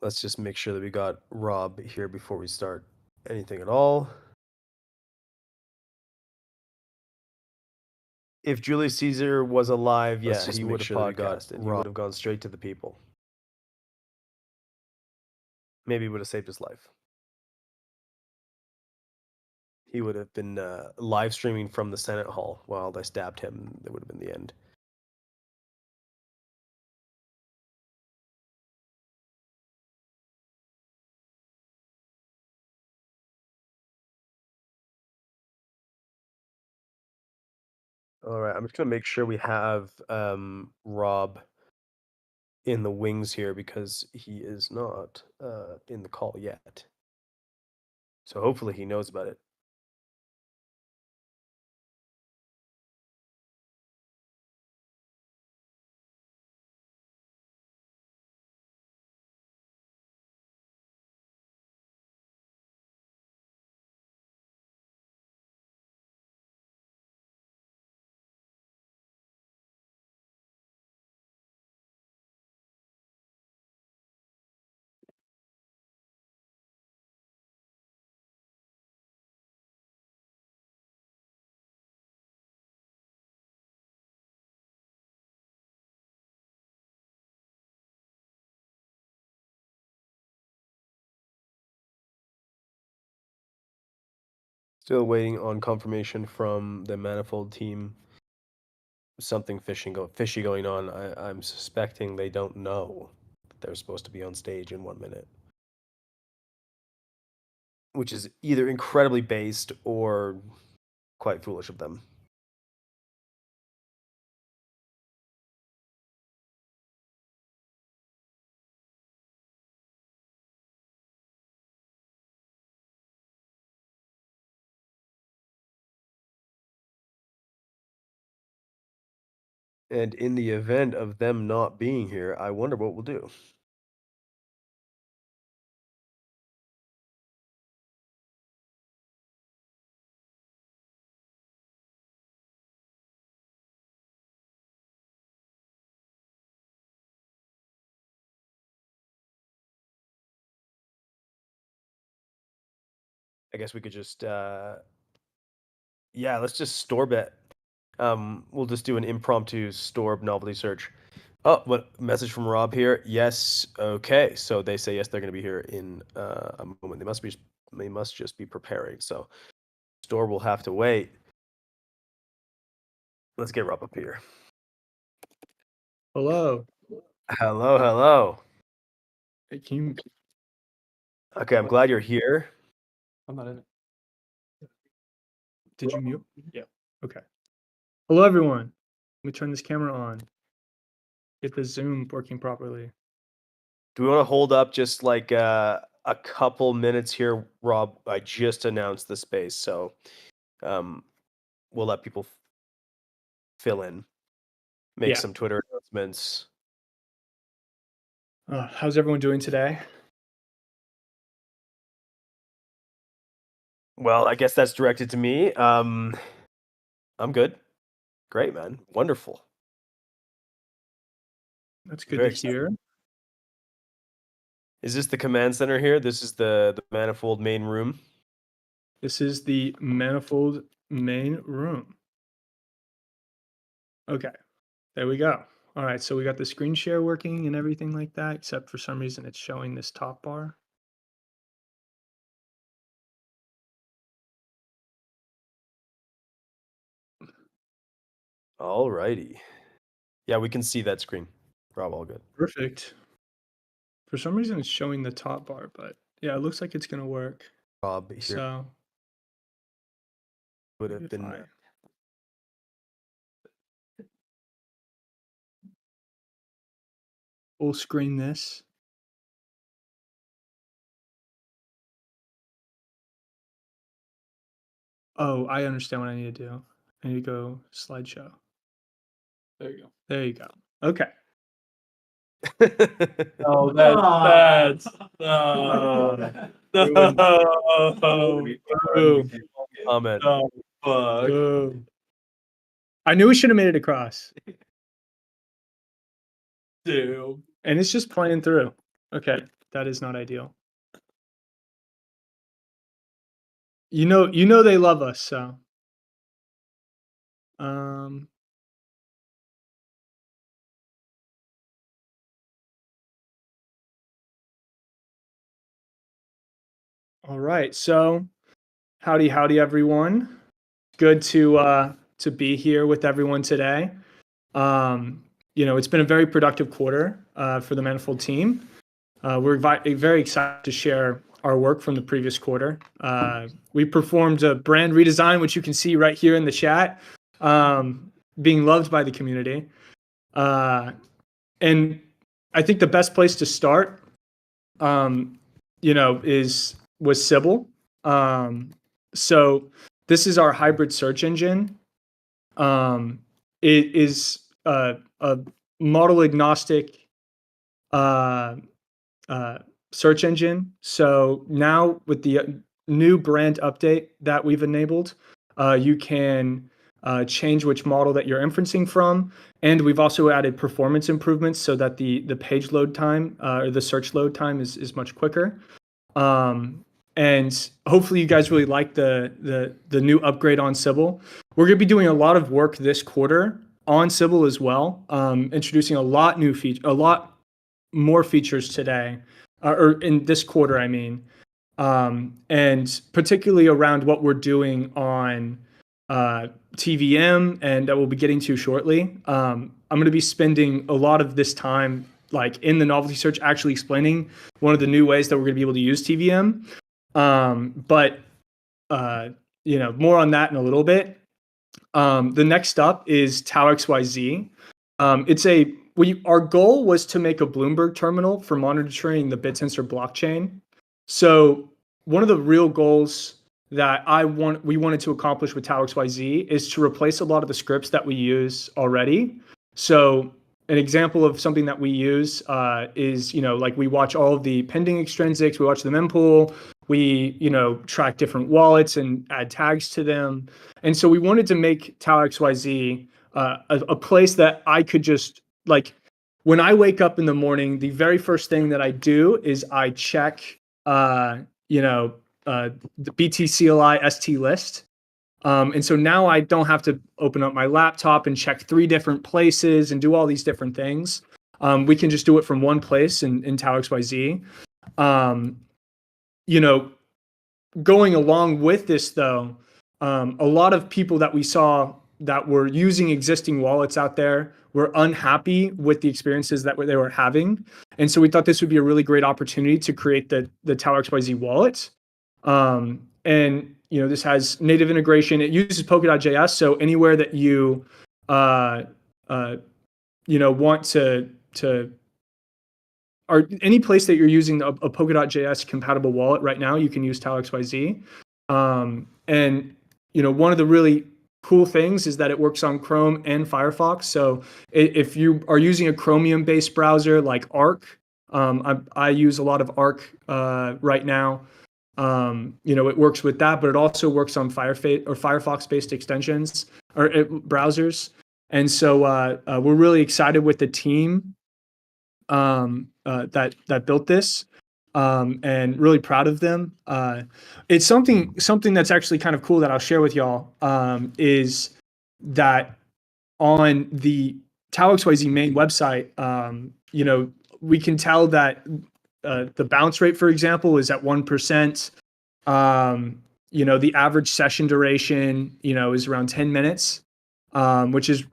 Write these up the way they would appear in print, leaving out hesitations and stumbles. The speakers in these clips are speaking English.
Let's just make sure that we got Rob here before we start anything at all. If Julius Caesar was alive, yeah, he would have podcasted. He would have gone straight to the people. Maybe he would have saved his life. He would have been live streaming from the Senate Hall while they stabbed him. That would have been the end. All right, I'm just gonna make sure we have Rob in the wings here because he is not in the call yet. So hopefully he knows about it. Still waiting on confirmation from the Manifold team. Something fishy going on. I'm suspecting they don't know that they're supposed to be on stage in 1 minute, which is either incredibly based or quite foolish of them. And in the event of them not being here, I wonder what we'll do. I guess we could just yeah, let's just store bet. We'll just do an impromptu store novelty search. Oh, what message from Rob here? Yes. Okay. So they say yes, they're going to be here in a moment. They must just be preparing. So store will have to wait. Let's get Rob up here. Hello. Hello, hello. Hey, can you... Okay, I'm glad you're here. I'm not in it. Did you mute? Yeah. Okay. Hello, everyone. Let me turn this camera on. Get the Zoom working properly. Do we want to hold up just like a couple minutes here, Rob? I just announced the space, so we'll let people fill in, make some Twitter announcements. How's everyone doing today? Well, I guess that's directed to me. I'm good. Great, man. Wonderful. That's good Very to hear. Is this the command center here? This is the Manifold main room? This is the Manifold main room. Okay. There we go. All right. So we got the screen share working and everything like that, except for some reason it's showing this top bar. All righty. Yeah, we can see that screen. Rob, all good. Perfect. For some reason it's showing the top bar, but yeah, it looks like it's going to work. Rob here So would have been fine. Full screen this. Oh, I understand what I need to do. I need to go slideshow. There you go. There you go. Okay. Oh, that's comment. I knew we should have made it across. Dude. And it's just playing through. Okay. That is not ideal. You know they love us, so. Um, all right. So, howdy, everyone. Good to be here with everyone today. It's been a very productive quarter for the Manifold team. We're very excited to share our work from the previous quarter. We performed a brand redesign, which you can see right here in the chat, being loved by the community. And I think the best place to start, was Sybil. So this is our hybrid search engine. It is a model agnostic search engine. So now with the new brand update that we've enabled, you can change which model that you're inferencing from. And we've also added performance improvements so that the page load time or the search load time is much quicker. And hopefully you guys really like the new upgrade on Sybil. We're going to be doing a lot of work this quarter on Sybil as well, introducing a lot more features today, or in this quarter, I mean, and particularly around what we're doing on TVM, and that we'll be getting to shortly. I'm going to be spending a lot of this time, like in the novelty search, actually explaining one of the new ways that we're going to be able to use TVM. But more on that in a little bit. The next up is TauXYZ. Our goal was to make a Bloomberg terminal for monitoring the BitTensor blockchain. So one of the real goals that we wanted to accomplish with TauXYZ is to replace a lot of the scripts that we use already. So an example of something that we use is, like we watch all of the pending extrinsics, we watch the mempool, we, track different wallets and add tags to them. And so we wanted to make TauXYZ a place that I could just, like, when I wake up in the morning, the very first thing that I do is I check, the BTCLI ST list. And so now I don't have to open up my laptop and check 3 different places and do all these different things. We can just do it from one place in TauXYZ. Going along with this, though, a lot of people that we saw that were using existing wallets out there were unhappy with the experiences that they were having. And so we thought this would be a really great opportunity to create the TauXYZ wallet. And this has native integration. It uses Polkadot.js. So anywhere that you want to, or any place that you're using a Polkadot.js compatible wallet right now, you can use TauXYZ. And one of the really cool things is that it works on Chrome and Firefox. So if you are using a Chromium-based browser like Arc, I use a lot of Arc right now. It works with that, but it also works on Firefox-based extensions or browsers. And so we're really excited with the team that built this, and really proud of them. It's something that's actually kind of cool that I'll share with y'all, is that on the TauXYZ main website, we can tell that the bounce rate, for example, is at 1%. The average session duration, is around 10 minutes, which is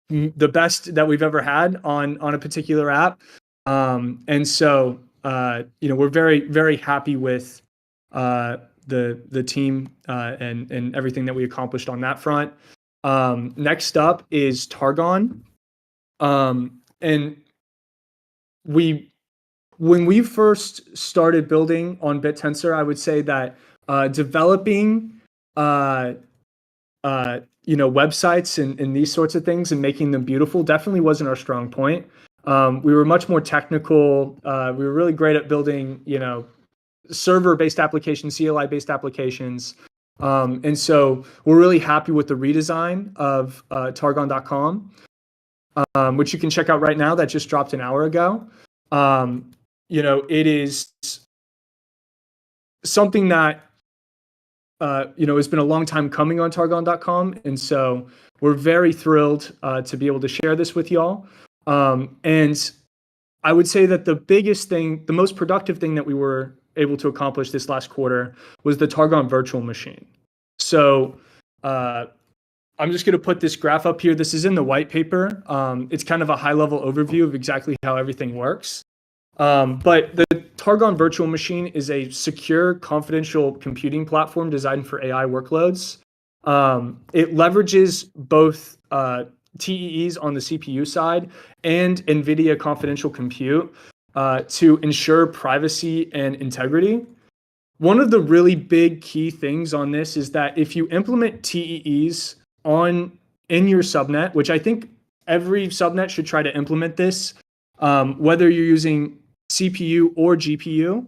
the best that we've ever had on a particular app. And so, we're very, very happy with the team and everything that we accomplished on that front. Next up is Targon. And when we first started building on BitTensor, I would say that developing websites and these sorts of things and making them beautiful definitely wasn't our strong point. We were much more technical. We were really great at building, server-based applications, CLI-based applications. And so we're really happy with the redesign of Targon.com, which you can check out right now. That just dropped an hour ago. it is something that it's been a long time coming on Targon.com, and so we're very thrilled to be able to share this with y'all. And I would say that the most productive thing that we were able to accomplish this last quarter was the Targon virtual machine. So I'm just going to put this graph up here. This is in the white paper. It's kind of a high-level overview of exactly how everything works. But the Targon virtual machine is a secure, confidential computing platform designed for AI workloads. It leverages both TEEs on the CPU side and NVIDIA confidential compute to ensure privacy and integrity. One of the really big key things on this is that if you implement TEEs in your subnet, which I think every subnet should try to implement this, whether you're using CPU or GPU,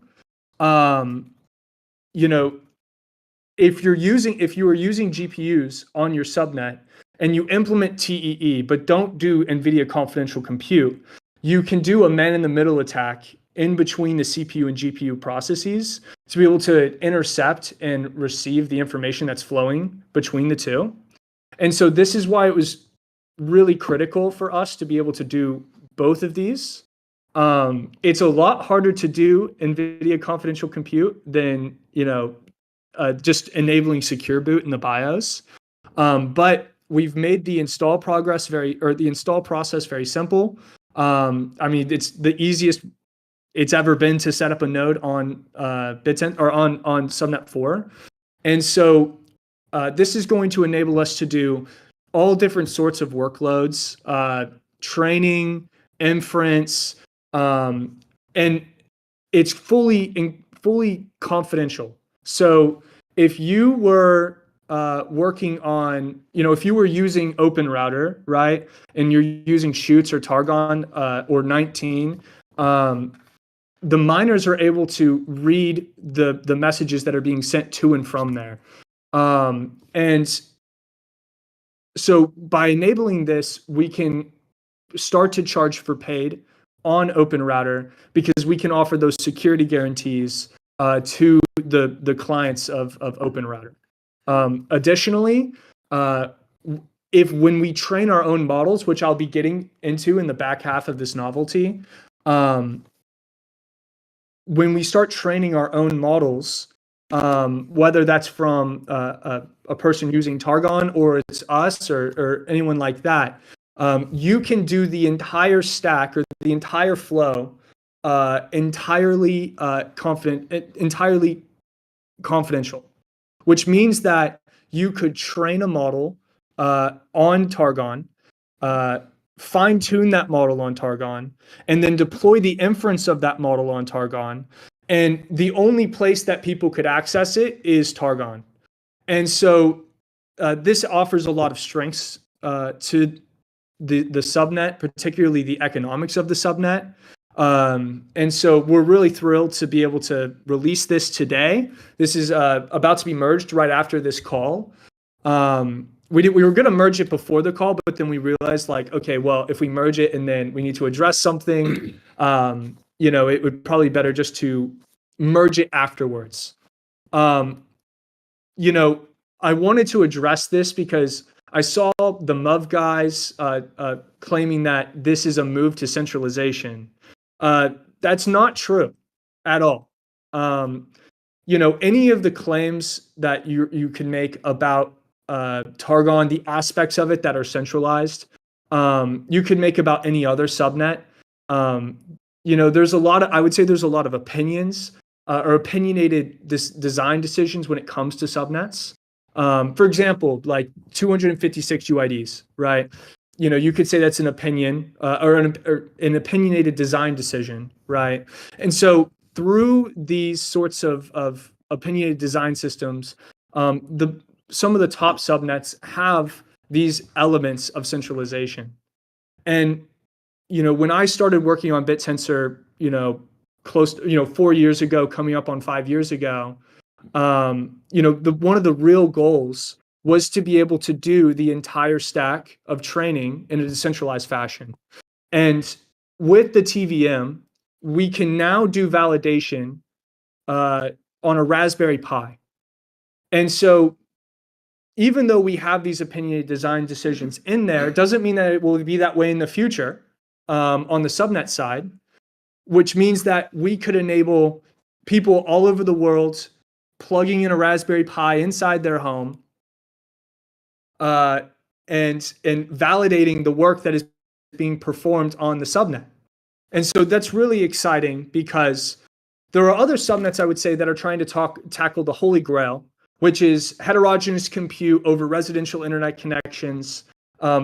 if you are using GPUs on your subnet and you implement TEE but don't do NVIDIA confidential compute, you can do a man-in-the-middle attack in between the CPU and GPU processes to be able to intercept and receive the information that's flowing between the two. And so this is why it was really critical for us to be able to do both of these. It's a lot harder to do NVIDIA confidential compute than, just enabling secure boot in the BIOS. But we've made the install process very simple. It's the easiest it's ever been to set up a node on Bit10 or on subnet 4. And so this is going to enable us to do all different sorts of workloads, training, inference, and it's fully confidential. So if you were working on, if you were using OpenRouter, right, and you're using Shoots or Targon or 19, the miners are able to read the messages that are being sent to and from there. And so by enabling this, we can start to charge for paid on OpenRouter because we can offer those security guarantees to the clients of OpenRouter. Additionally, when we train our own models, which I'll be getting into in the back half of this novelty, when we start training our own models, whether that's from a person using Targon or it's us or anyone like that, you can do the entire stack or the entire flow entirely confidential, which means that you could train a model on Targon, fine-tune that model on Targon, and then deploy the inference of that model on Targon. And the only place that people could access it is Targon. And so this offers a lot of strengths to the subnet, particularly the economics of the subnet. And so we're really thrilled to be able to release this today. This is about to be merged right after this call. We were going to merge it before the call, but then we realized okay, well, if we merge it and then we need to address something, it would probably be better just to merge it afterwards. I wanted to address this because I saw the MUV guys claiming that this is a move to centralization. That's not true at all. Any of the claims that you can make about Targon, the aspects of it that are centralized, you could make about any other subnet. I would say there's a lot of opinions or opinionated design decisions when it comes to subnets. For example, like 256 UIDs, right? You could say that's an opinion or an opinionated design decision, right? And so through these sorts of opinionated design systems, some of the top subnets have these elements of centralization. And when I started working on BitTensor, close to 4 years ago, coming up on 5 years ago, one of the real goals was to be able to do the entire stack of training in a decentralized fashion. And with the TVM, we can now do validation on a Raspberry Pi. And so even though we have these opinionated design decisions in there, it doesn't mean that it will be that way in the future on the subnet side, which means that we could enable people all over the world plugging in a Raspberry Pi inside their home and validating the work that is being performed on the subnet. And so that's really exciting because there are other subnets, I would say, that are trying to tackle the holy grail, which is heterogeneous compute over residential internet connections.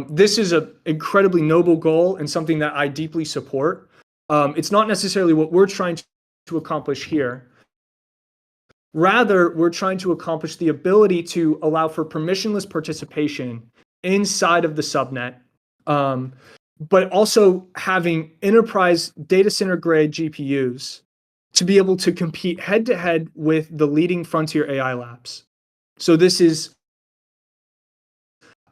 This is an incredibly noble goal and something that I deeply support. It's not necessarily what we're trying to accomplish here. Rather, we're trying to accomplish the ability to allow for permissionless participation inside of the subnet, but also having enterprise data center grade GPUs to be able to compete head to head with the leading frontier AI labs. So this is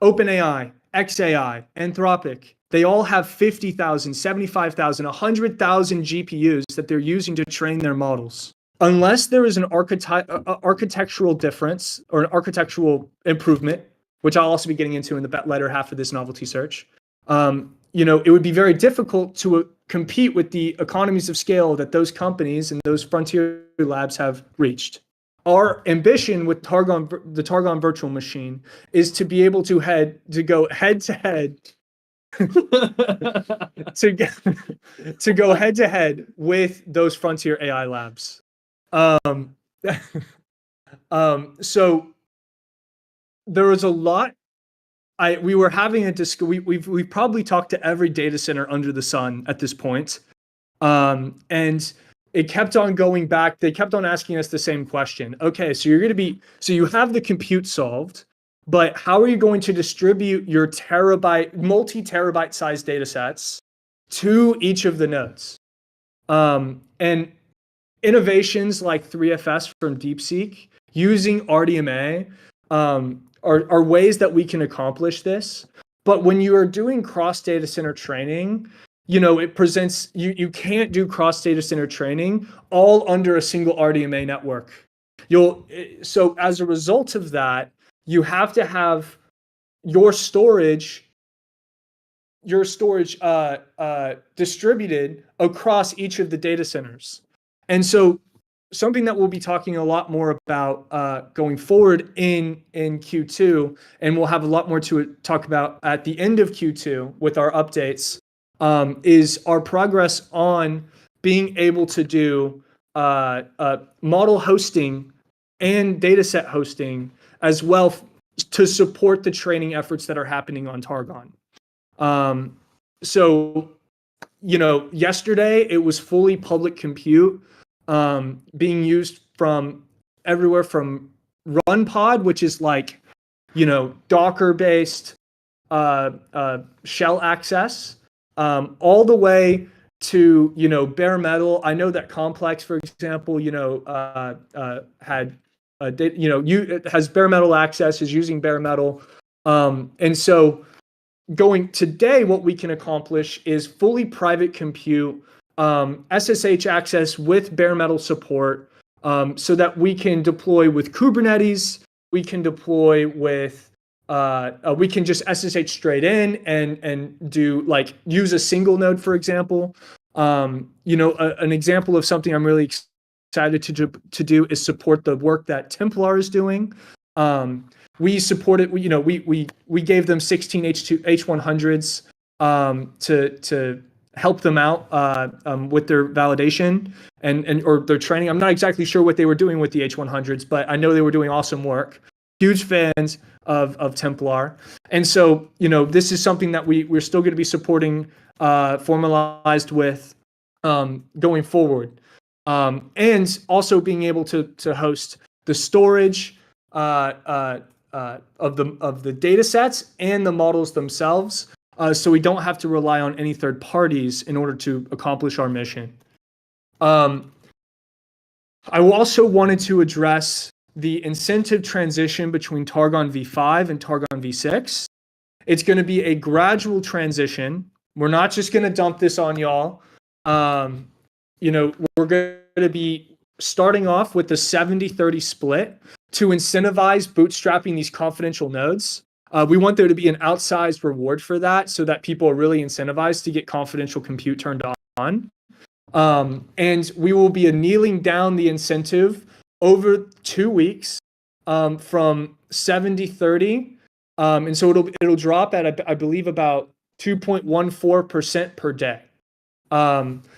OpenAI, xAI, Anthropic. They all have 50,000, 75,000, 100,000 GPUs that they're using to train their models. Unless there is an architectural difference or an architectural improvement, which I'll also be getting into in the latter half of this novelty search, it would be very difficult to compete with the economies of scale that those companies and those frontier labs have reached. Our ambition with the Targon virtual machine is to be able to go head to head to go head to head with those frontier AI labs. So there was a lot. We were having a discussion. We've probably talked to every data center under the sun at this point. And it kept on going back. They kept on asking us the same question. Okay, so you have the compute solved, but how are you going to distribute your multi-terabyte size data sets to each of the nodes? And innovations like 3FS from DeepSeek using RDMA are ways that we can accomplish this. But when you are doing cross data center training, it presents, you can't do cross data center training all under a single RDMA network. So as a result of that, you have to have your storage distributed across each of the data centers. And so something that we'll be talking a lot more about going forward in Q2, and we'll have a lot more to talk about at the end of Q2 with our updates, is our progress on being able to do model hosting and dataset hosting as well to support the training efforts that are happening on Targon. So, yesterday it was fully public compute being used from everywhere from RunPod, which is like, Docker-based shell access, all the way to, bare metal. I know that Complex, for example, has bare metal access, is using bare metal. And so today, what we can accomplish is fully private compute, SSH access with bare metal support, so that we can deploy with Kubernetes, we can deploy with, we can just SSH straight in and do use a single node, for example. An example of something I'm really excited to do is support the work that Templar is doing. We supported, we gave them 16 H100s to help them out with their validation or their training. I'm not exactly sure what they were doing with the H100s, but I know they were doing awesome work. Huge fans of Templar. And so, this is something that we're still going to be supporting, formalized with going forward. And also being able to host the storage of the data sets and the models themselves, so we don't have to rely on any third parties in order to accomplish our mission. I also wanted to address the incentive transition between Targon v5 and Targon v6. It's going to be a gradual transition. We're not just going to dump this on y'all. we're going to be starting off with the 70-30 split to incentivize bootstrapping these confidential nodes. We want there to be an outsized reward for that so that people are really incentivized to get confidential compute turned on. And we will be annealing down the incentive over 2 weeks from 70-30. And so it'll drop at, I believe, about 2.14% per day.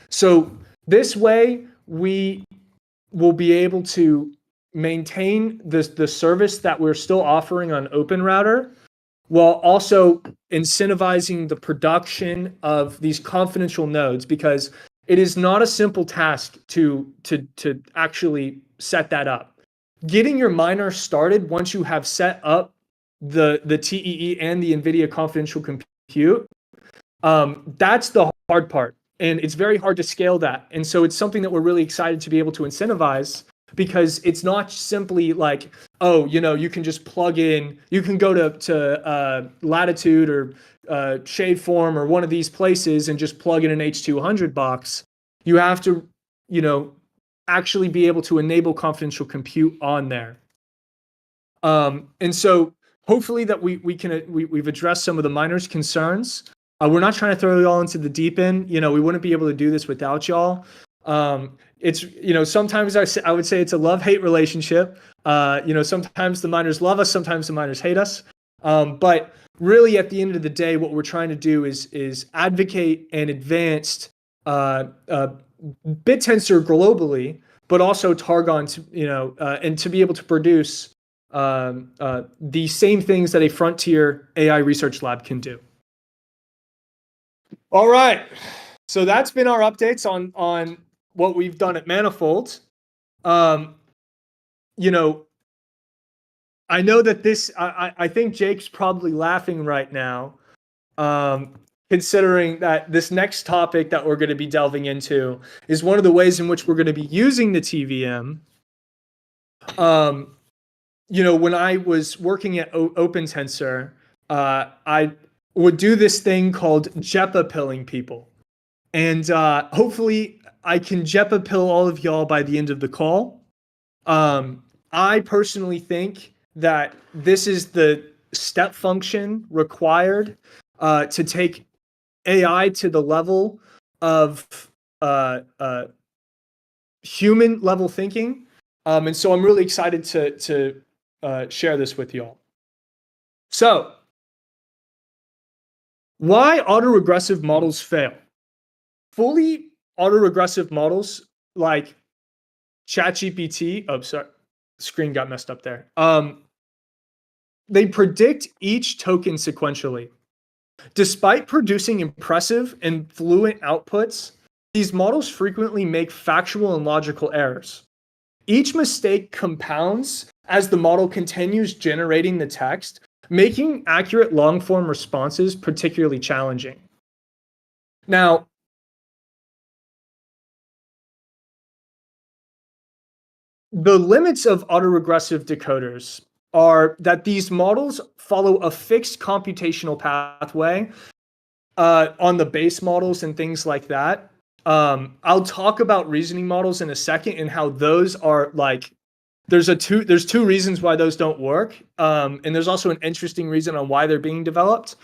So this way, we will be able to maintain the service that we're still offering on OpenRouter while also incentivizing the production of these confidential nodes, because it is not a simple task to actually set that up. Getting your miner started once you have set up the TEE and the NVIDIA confidential compute, that's the hard part. And it's very hard to scale that. And so it's something that we're really excited to be able to incentivize, because it's not simply like, oh, you can just plug in, you can go to Latitude or Shadeform or one of these places and just plug in an H200 box. You have to, actually be able to enable confidential compute on there. And so hopefully that we've addressed some of the miners' concerns. We're not trying to throw you all into the deep end. We wouldn't be able to do this without y'all. It's, sometimes I would say it's a love-hate relationship. Sometimes the miners love us, sometimes the miners hate us. But really at the end of the day, what we're trying to do is advocate an advanced BitTensor globally, but also Targon, and to be able to produce the same things that a frontier AI research lab can do. All right, so that's been our updates on what we've done at Manifold. I know that this, I think Jake's probably laughing right now, considering that this next topic that we're going to be delving into is one of the ways in which we're going to be using the TVM. When I was working at OpenTensor, I would do this thing called Jeepa pilling people. And hopefully I can Jeepa pill all of y'all by the end of the call. I personally think that this is the step function required to take AI to the level of human level thinking. And so I'm really excited to share this with y'all. So, why autoregressive models fail? Fully autoregressive models like ChatGPT, screen got messed up there. They predict each token sequentially. Despite producing impressive and fluent outputs, these models frequently make factual and logical errors. Each mistake compounds as the model continues generating the text, making accurate long-form responses particularly challenging. Now, the limits of autoregressive decoders are that these models follow a fixed computational pathway on the base models and things like that. I'll talk about reasoning models in a second and how those are like, there's two reasons why those don't work. And there's also an interesting reason on why they're being developed.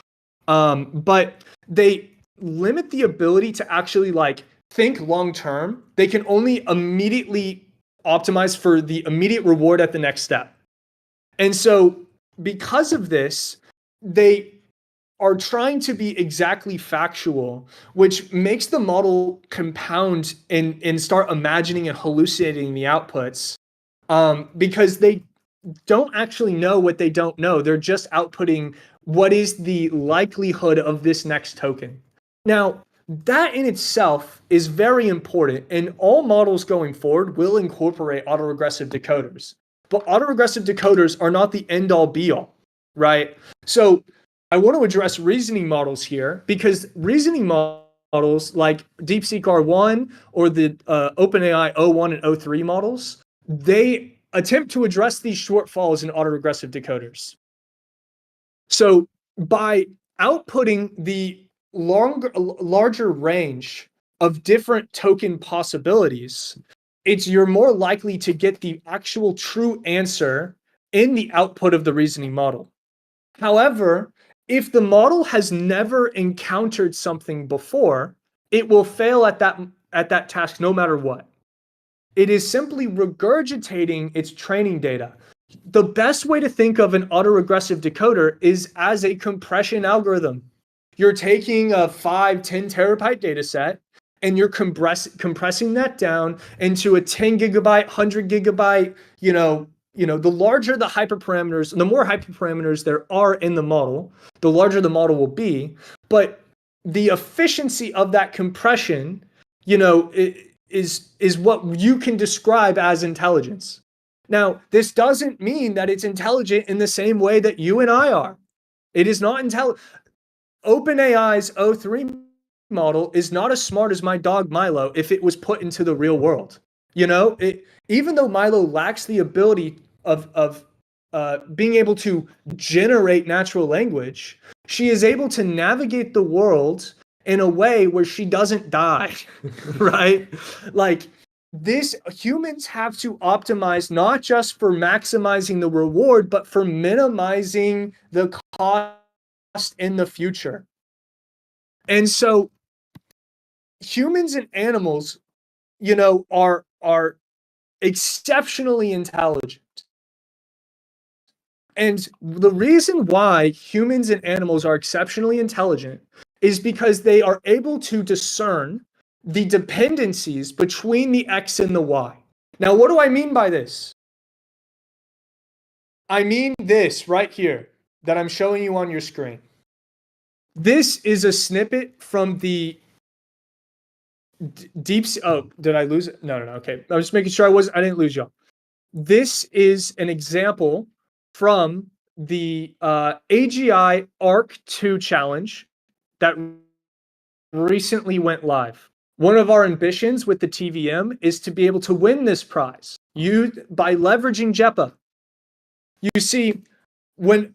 But they limit the ability to actually like think long term. They can only immediately optimize for the immediate reward at the next step. And so because of this, they are trying to be exactly factual, which makes the model compound and start imagining and hallucinating the outputs, because they don't actually know what they don't know. They're just outputting what is the likelihood of this next token. Now, that in itself is very important, and all models going forward will incorporate autoregressive decoders. But autoregressive decoders are not the end-all be-all, right? So I want to address reasoning models here, because reasoning models like DeepSeek R1 or the OpenAI O1 and O3 models, they attempt to address these shortfalls in autoregressive decoders. So by outputting the larger range of different token possibilities, you're more likely to get the actual true answer in the output of the reasoning model. However, if the model has never encountered something before, it will fail at that task no matter what. It is simply regurgitating its training data. The best way to think of an autoregressive decoder is as a compression algorithm. You're taking a 5-10 terabyte data set and you're compressing that down into a 10 gigabyte, 100 gigabyte, the larger the hyperparameters, the more hyperparameters there are in the model, the larger the model will be. But the efficiency of that compression, is what you can describe as intelligence. Now, this doesn't mean that it's intelligent in the same way that you and I are. It is not intelligent. OpenAI's O3 model is not as smart as my dog Milo if it was put into the real world. Even though Milo lacks the ability of being able to generate natural language, she is able to navigate the world in a way where she doesn't die, right? Like, humans have to optimize not just for maximizing the reward, but for minimizing the cost in the future. And so humans and animals, are exceptionally intelligent. And the reason why humans and animals are exceptionally intelligent is because they are able to discern the dependencies between the X and the Y. Now, what do I mean by this? I mean this right here that I'm showing you on your screen. This is a snippet from the deep. Oh, did I lose it? No. Okay. I was just making sure I didn't lose y'all. This is an example from the AGI ARC 2 challenge that recently went live. One of our ambitions with the TVM is to be able to win this prize by leveraging Jeepa. You see, when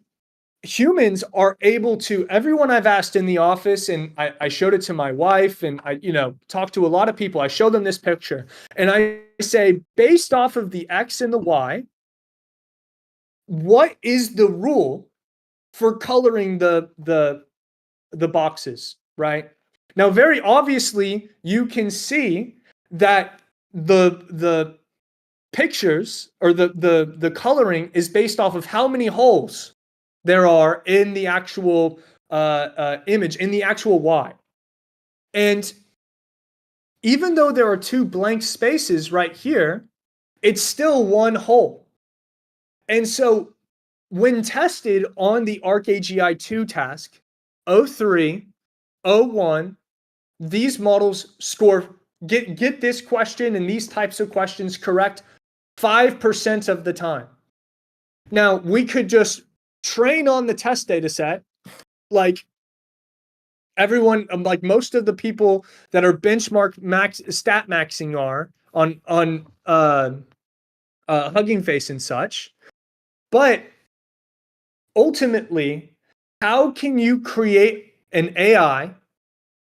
humans are able to, everyone I've asked in the office, and I showed it to my wife, and I talked to a lot of people, I show them this picture, and I say, based off of the X and the Y, what is the rule for coloring the boxes, right? Now, very obviously, you can see that the pictures or the coloring is based off of how many holes there are in the actual image, in the actual Y. And even though there are two blank spaces right here, it's still one hole. And so when tested on the ARC-AGI 2 task, O3, O1, these models get this question and these types of questions correct 5% of the time. Now, we could just train on the test data set, like everyone, like most of the people that are benchmark stat maxing are on Hugging Face and such. But ultimately, how can you create an AI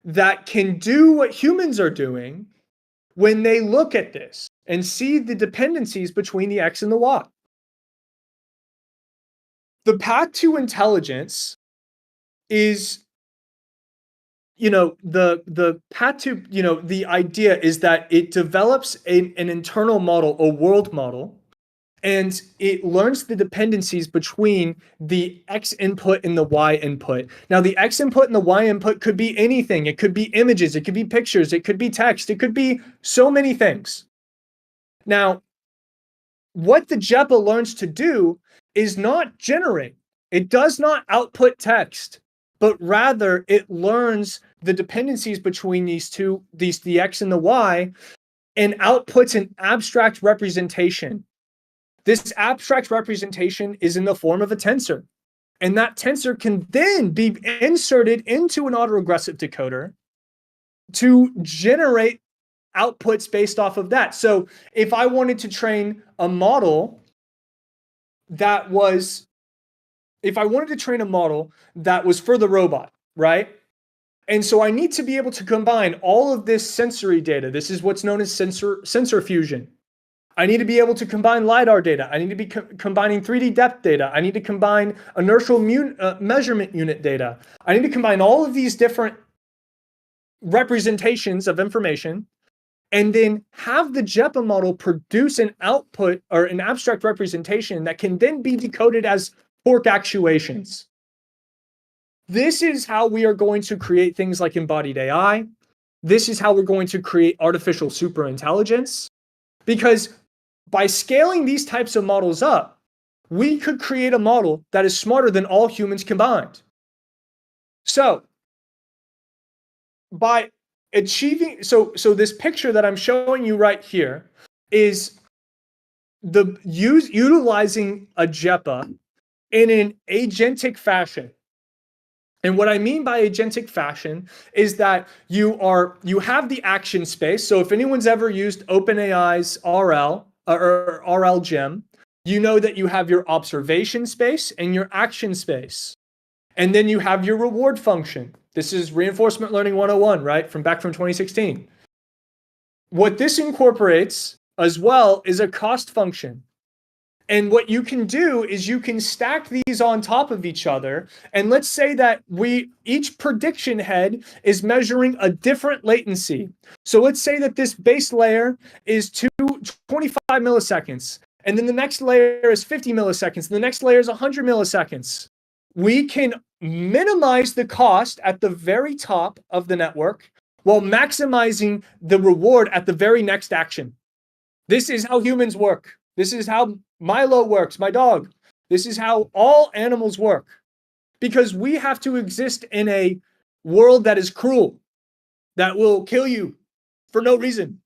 that can do what humans are doing when they look at this and see the dependencies between the X and the Y? The path to intelligence is, the path to, the idea is that it develops an internal model, a world model, and it learns the dependencies between the X input and the Y input. Now, the X input and the Y input could be anything. It could be images, it could be pictures, it could be text, it could be so many things. Now, what the Jeepa learns to do is not generate. It does not output text, but rather it learns the dependencies between the X and the Y, and outputs an abstract representation. This abstract representation is in the form of a tensor. And that tensor can then be inserted into an autoregressive decoder to generate outputs based off of that. So if I wanted to train a model that was for the robot, right? And so I need to be able to combine all of this sensory data. This is what's known as sensor fusion. I need to be able to combine LiDAR data. I need to be combining 3D depth data. I need to combine inertial measurement unit data. I need to combine all of these different representations of information and then have the Jeepa model produce an output or an abstract representation that can then be decoded as torque actuations. This is how we are going to create things like embodied AI. This is how we're going to create artificial superintelligence. Because by scaling these types of models up, we could create a model that is smarter than all humans combined. So by achieving, so this picture that I'm showing you right here is utilizing a Jeepa in an agentic fashion. And what I mean by agentic fashion is that you have the action space. So if anyone's ever used OpenAI's RL or RL Gem, you know that you have your observation space and your action space. And then you have your reward function. This is reinforcement learning 101, right? From 2016. What this incorporates as well is a cost function. And what you can do is you can stack these on top of each other. And let's say that each prediction head is measuring a different latency. So let's say that this base layer is 25 milliseconds. And then the next layer is 50 milliseconds. And the next layer is 100 milliseconds. We can minimize the cost at the very top of the network while maximizing the reward at the very next action. This is how humans work. This is how Milo works, my dog. This is how all animals work. Because we have to exist in a world that is cruel, that will kill you for no reason.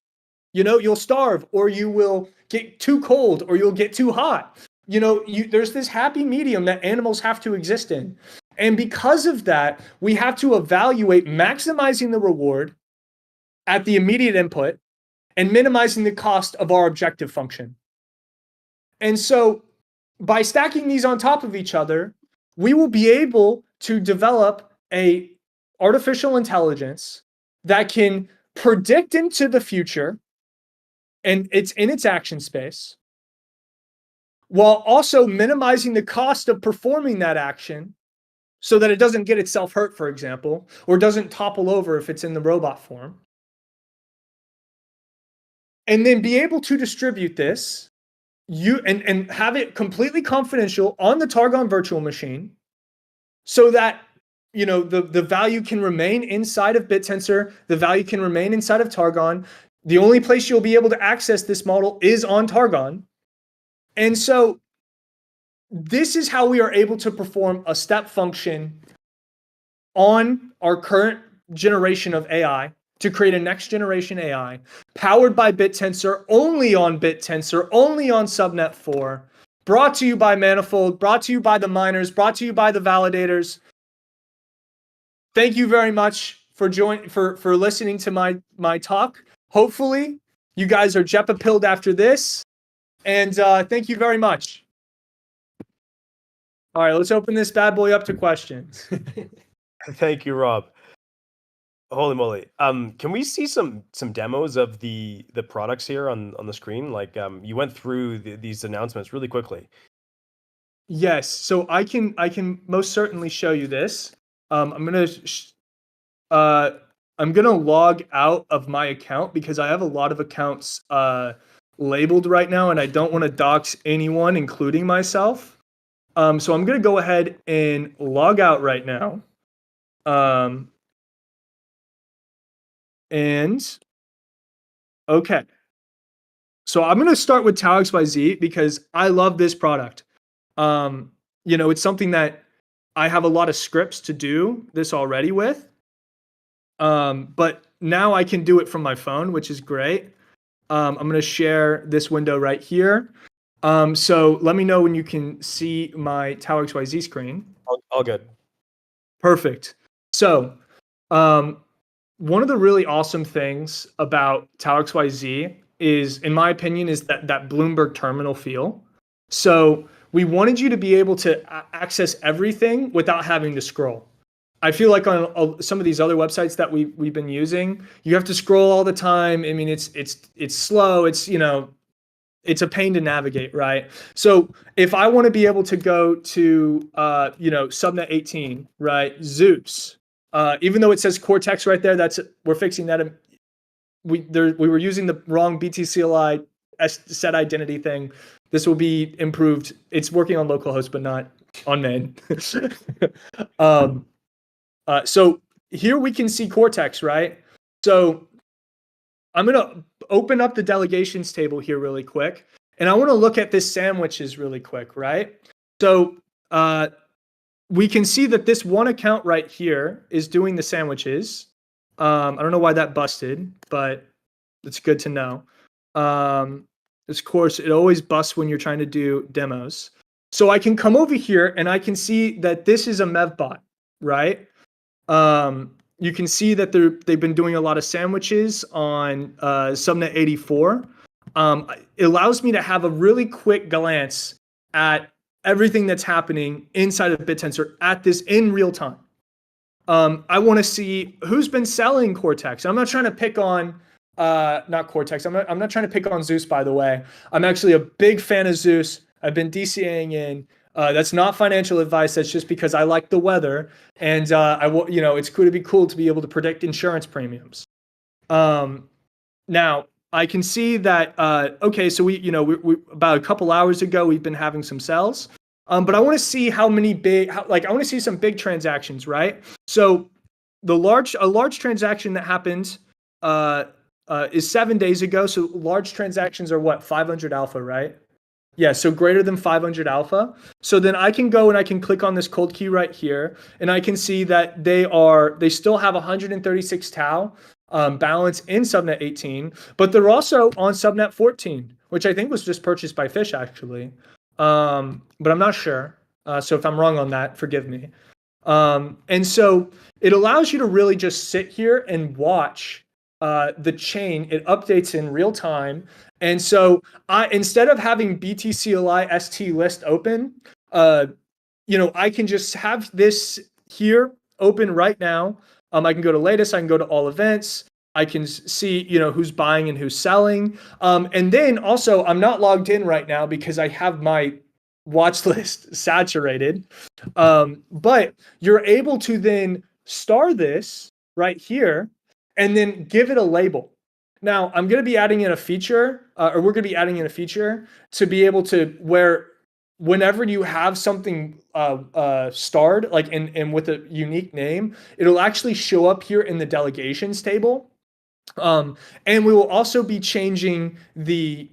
You know, you'll starve, or you will get too cold, or you'll get too hot. You know, there's this happy medium that animals have to exist in. And because of that, we have to evaluate maximizing the reward at the immediate input and minimizing the cost of our objective function. And so by stacking these on top of each other, we will be able to develop a artificial intelligence that can predict into the future, and it's in its action space, while also minimizing the cost of performing that action so that it doesn't get itself hurt, for example, or doesn't topple over if it's in the robot form. And then be able to distribute this and have it completely confidential on the Targon virtual machine so that, you know, the value can remain inside of BitTensor, the value can remain inside of Targon. The only place you'll be able to access this model is on Targon. And so this is how we are able to perform a step function on our current generation of AI to create a next generation AI powered by BitTensor, only on BitTensor, only on subnet 4, brought to you by Manifold, brought to you by the miners, brought to you by the validators. Thank you very much for listening to my talk. Hopefully you guys are Jeepa pilled after this. And thank you very much. All right, let's open this bad boy up to questions. Thank you, Rob. Holy moly. Can we see some demos of the products here on the screen? Like you went through these announcements really quickly. Yes, so I can most certainly show you this. I'm gonna log out of my account because I have a lot of accounts labeled right now, and I don't want to dox anyone, including myself. So I'm gonna go ahead and log out right now. And okay, so I'm going to start with TauXYZ because I love this product. You know, it's something that I have a lot of scripts to do this already with. But now I can do it from my phone, which is great. I'm going to share this window right here. So let me know when you can see my TauXYZ screen. All good. Perfect. So, one of the really awesome things about TauXYZ is, in my opinion, is that Bloomberg terminal feel. So we wanted you to be able to access everything without having to scroll. I feel like on some of these other websites that we've been using, you have to scroll all the time. I mean, it's slow. It's a pain to navigate, right? So if I want to be able to go to subnet 18, right, Zeus, even though it says Cortex right there, we're fixing that. We were using the wrong BTCLI set identity thing. This will be improved. It's working on localhost, but not on main. So here we can see Cortex, right? So I'm going to open up the delegations table here really quick. And I want to look at this sandwiches really quick, right? So we can see that this one account right here is doing the sandwiches. I don't know why that busted, but it's good to know. Of course, it always busts when you're trying to do demos. So I can come over here and I can see that this is a mevbot, right? You can see that they've been doing a lot of sandwiches on subnet 84. It allows me to have a really quick glance at everything that's happening inside of BitTensor at this in real time. I want to see who's been selling Cortex. I'm not trying to pick on not Cortex. I'm not trying to pick on Zeus, by the way. I'm actually a big fan of Zeus. I've been DCAing in. That's not financial advice. That's just because I like the weather, and it's going to be cool to be able to predict insurance premiums. Now I can see that. Okay, so we about a couple hours ago we've been having some sells, but I want to see how many I want to see some big transactions, right? So a large transaction that happened is 7 days ago. So large transactions are what, 500 alpha, right? Yeah, so greater than 500 alpha. So then I can go and I can click on this cold key right here, and I can see that they still have 136 tau balance in subnet 18, but they're also on subnet 14, which I think was just purchased by Fish actually, but I'm not sure. So if I'm wrong on that, forgive me. And so it allows you to really just sit here and watch the chain. It updates in real time. And so instead of having BTCLI ST list open, I can just have this here open right now. I can go to latest, I can go to all events. I can see, who's buying and who's selling. And then also I'm not logged in right now because I have my watch list saturated. But you're able to then star this right here and then give it a label. Now, I'm going to be adding in a feature, or we're going to be adding in a feature to be able to where whenever you have something starred, like and with a unique name, it'll actually show up here in the delegations table. And we will also be changing the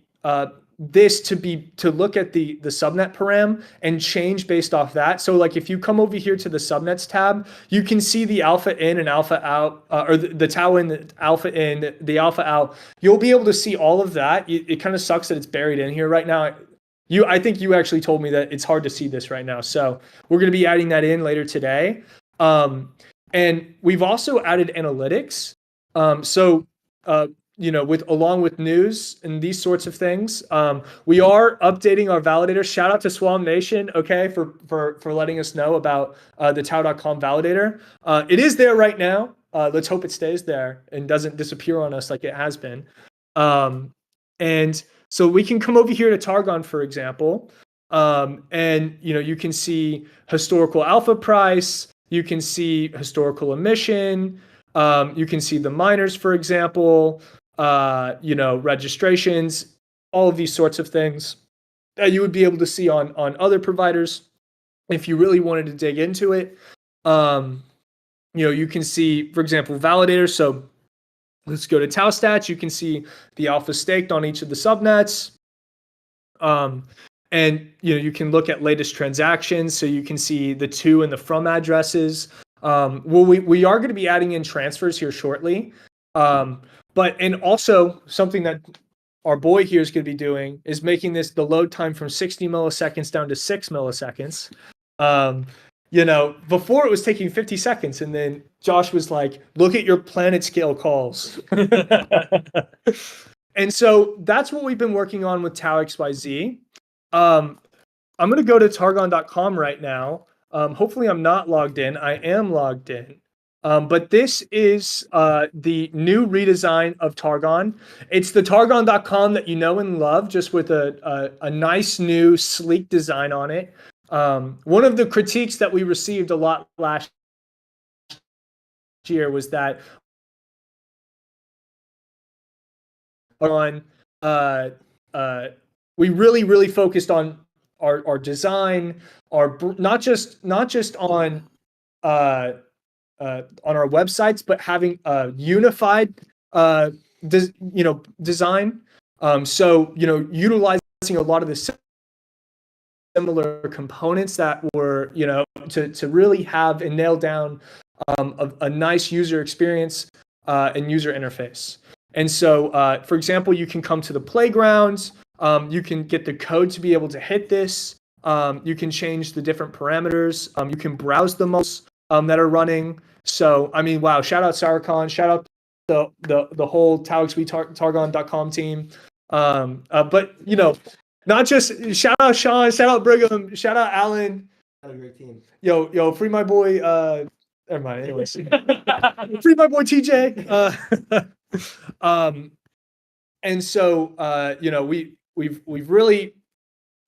this to look at the subnet param and change based off that. So like if you come over here to the subnets tab, you can see the alpha in and alpha out, or the tau in, the alpha in, the alpha out. You'll be able to see all of that. It kind of sucks that it's buried in here right now. I think you actually told me that it's hard to see this right now. So we're going to be adding that in later today. And we've also added analytics. Along with news and these sorts of things, we are updating our validator. Shout out to Swam Nation, okay, for letting us know about the tau.com validator. It is there right now. Let's hope it stays there and doesn't disappear on us like it has been. And so we can come over here to Targon, for example, and you can see historical alpha price. You can see historical emission. You can see the miners, for example. Registrations, all of these sorts of things that you would be able to see on other providers if you really wanted to dig into it. You can see, for example, validators. So let's go to tau stats. You can see the alpha staked on each of the subnets. And you can look at latest transactions. So you can see the to and the from addresses. We are going to be adding in transfers here shortly. And also something that our boy here is going to be doing is making the load time from 60 milliseconds down to 6 milliseconds. Before it was taking 50 seconds, and then Josh was like, look at your planet scale calls. And so that's what we've been working on with Tau XYZ. I'm going to go to Targon.com right now. Hopefully I'm not logged in. I am logged in. But this is the new redesign of Targon. It's the Targon.com that you know and love, just with a nice new sleek design on it. One of the critiques that we received a lot last year was that on we really focused on our design, not just on our websites, but having a unified design. So utilizing a lot of the similar components that were to really have and nail down a nice user experience and user interface. And so, for example, you can come to the playgrounds. You can get the code to be able to hit this. You can change the different parameters. You can browse the models that are running. So, I mean, wow! Shout out Saracon. Shout out the whole Targon.com team. But not just shout out Sean. Shout out Brigham. Shout out Alan. Had a great team. Yo, free my boy. Never mind. Anyways, free my boy TJ. And so we've really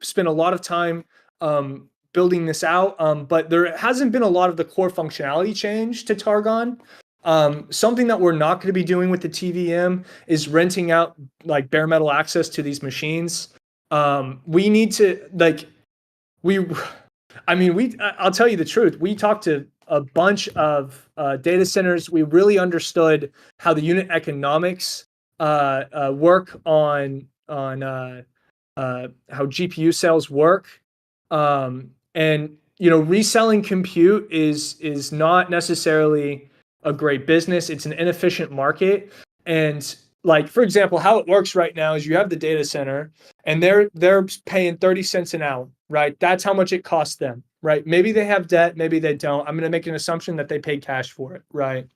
spent a lot of time building this out, but there hasn't been a lot of the core functionality change to Targon. Something that we're not going to be doing with the TVM is renting out like bare metal access to these machines. We need to I'll tell you the truth. We talked to a bunch of data centers. We really understood how the unit economics work on how GPU sales work. And reselling compute is not necessarily a great business. It's an inefficient market. And like, for example, how it works right now is you have the data center and they're paying 30 cents an hour, right? That's how much it costs them, right? Maybe they have debt, maybe they don't. I'm going to make an assumption that they paid cash for it, right?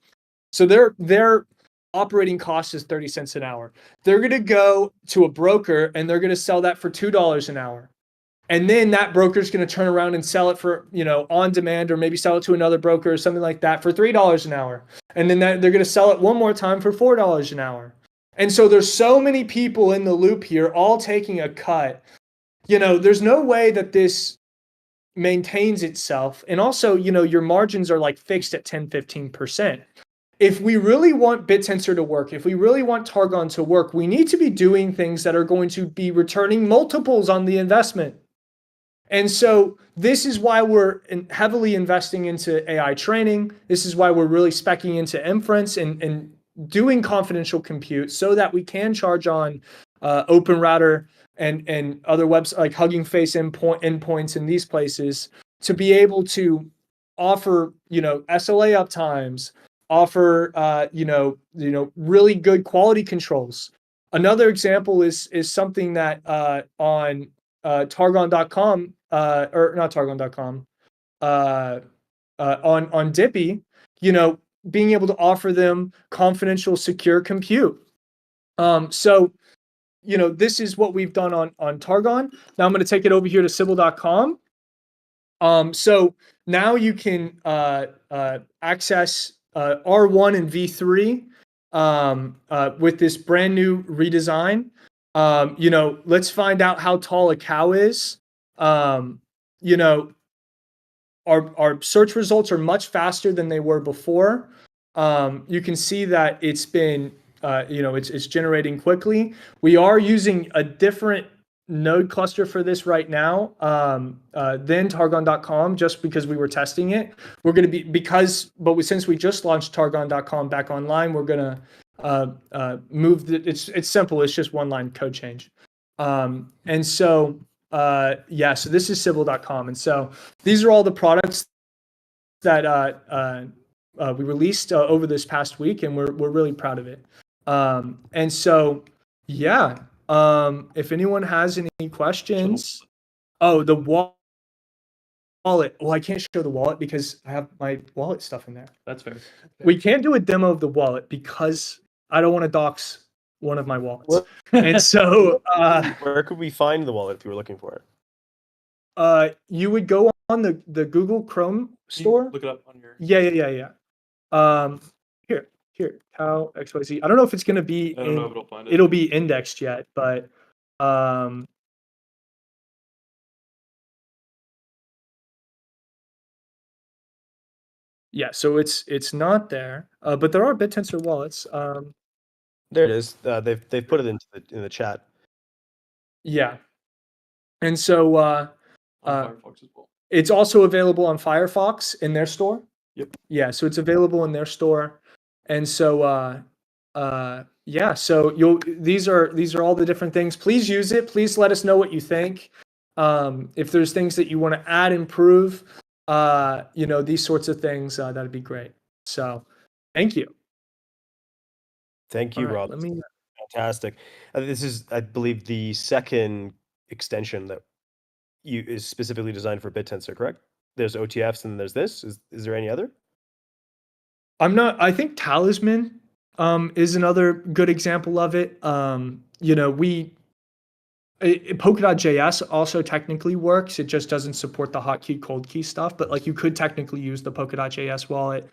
So their operating cost is 30 cents an hour. They're going to go to a broker and they're going to sell that for $2 an hour. And then that broker's going to turn around and sell it for, on demand, or maybe sell it to another broker or something like that for $3 an hour. And then they're going to sell it one more time for $4 an hour. And so there's so many people in the loop here, all taking a cut. There's no way that this maintains itself. And also, your margins are like fixed at 10-15%. If we really want BitTensor to work, if we really want Targon to work, we need to be doing things that are going to be returning multiples on the investment. And so this is why we're heavily investing into AI training. This is why we're really speccing into inference and doing confidential compute so that we can charge on OpenRouter and other websites like Hugging Face endpoints in these places to be able to offer, SLA uptimes, offer, really good quality controls. Another example is something that on Targon.com, or not Targon.com, on Dippy, being able to offer them confidential, secure compute. So this is what we've done on Targon. Now I'm going to take it over here to Sybil.com. So now you can access R1 and V3 with this brand new redesign. Let's find out how tall a cow is. Our search results are much faster than they were before. You can see that it's been, it's generating quickly. We are using a different node cluster for this right now than Targon.com, just because we were testing it. We're going to be, since we just launched Targon.com back online, we're going to move it's simple. It's just one line code change. And so, so this is Sybil.com. And so these are all the products that we released over this past week, and we're really proud of it. And so, if anyone has any questions, the wallet. Well, I can't show the wallet because I have my wallet stuff in there. That's fair. We can't do a demo of the wallet because I don't want to dox one of my wallets. And so, where could we find the wallet if you were looking for it? You would go on the Google Chrome Can you store. look it up on your. Yeah. Here, Tau XYZ. I don't know if it's gonna be I don't know in. if it'll find it. It'll be indexed yet, but yeah. So it's not there, but there are BitTensor wallets. There it is. They've put it into the chat. Yeah, and so On Firefox as well. it's also available on Firefox in their store. Yep. Yeah, so it's available in their store, and so yeah, so these are all the different things. Please use it. Please let us know what you think. If there's things that you want to add, improve, these sorts of things, that'd be great. So, thank you. Thank you, All right, Rob. let me. Fantastic. This is, I believe, the second extension that is specifically designed for BitTensor, correct? There's OTFs and there's this. Is there any other? I'm not. I think Talisman is another good example of it. Polkadot.js also technically works. It just doesn't support the hotkey, cold key stuff. But like you could technically use the Polkadot.js wallet.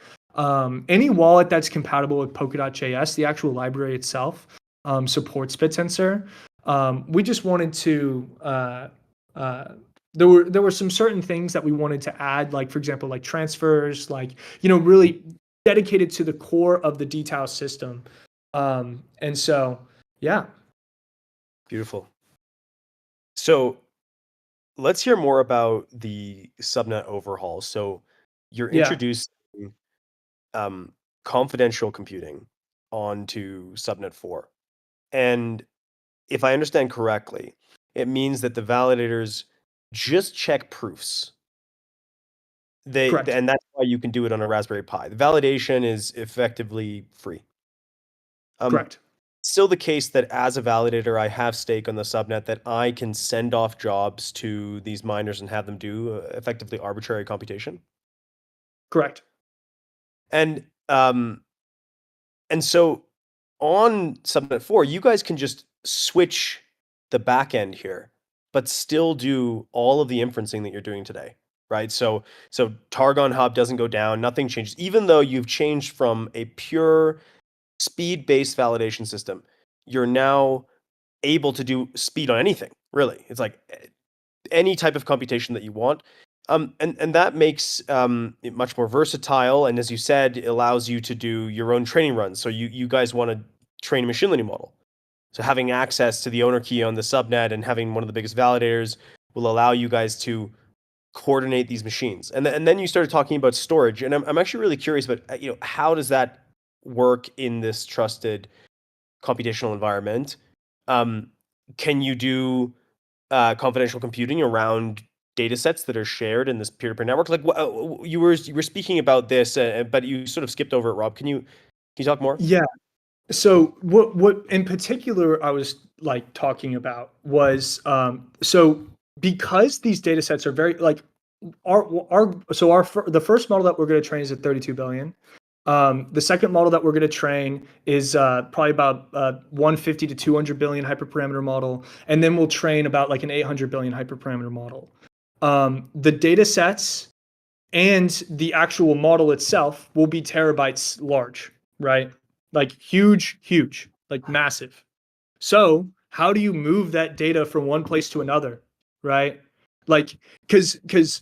Any wallet that's compatible with Polkadot.js, the actual library itself supports BitTensor. We just wanted to. There were some certain things that we wanted to add, like for example, like transfers, like really dedicated to the core of the DTAO system. And so, yeah. Beautiful. So let's hear more about the subnet overhaul. So you're Yeah. introducing confidential computing onto subnet 4. And if I understand correctly, it means that the validators just check proofs. Correct. And that's why you can do it on a Raspberry Pi. The validation is effectively free. Correct. Still the case that as a validator, I have stake on the subnet that I can send off jobs to these miners and have them do effectively arbitrary computation. Correct. And so on subnet 4, you guys can just switch the back end here, but still do all of the inferencing that you're doing today, right? So Targon Hub doesn't go down, nothing changes, even though you've changed from a pure speed-based validation system. You're now able to do speed on anything, really. It's like any type of computation that you want. And that makes it much more versatile. And as you said, it allows you to do your own training runs. So you guys want to train a machine learning model. So having access to the owner key on the subnet and having one of the biggest validators will allow you guys to coordinate these machines. And then you started talking about storage. And I'm actually really curious about, how does that work in this trusted computational environment? Can you do confidential computing around data sets that are shared in this peer-to-peer network? Like you were speaking about this, but you sort of skipped over it, Rob. Can you talk more? Yeah. So what in particular I was like talking about was so because these data sets are very like the first model that we're going to train is at 32 billion. The second model that we're going to train is probably about 150 to 200 billion hyperparameter model, and then we'll train about like an 800 billion hyperparameter model. The data sets and the actual model itself will be terabytes large, right? Like huge, like massive. So how do you move that data from one place to another, right? Like, because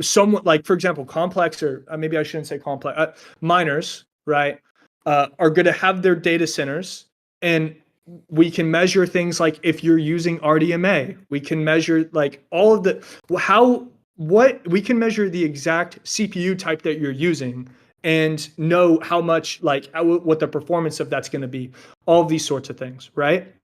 somewhat like for example complex or maybe I shouldn't say complex miners, right, are going to have their data centers, and we can measure things like if you're using RDMA, we can measure like all of the what we can measure the exact CPU type that you're using and know how much like what the performance of that's going to be, all of these sorts of things, right?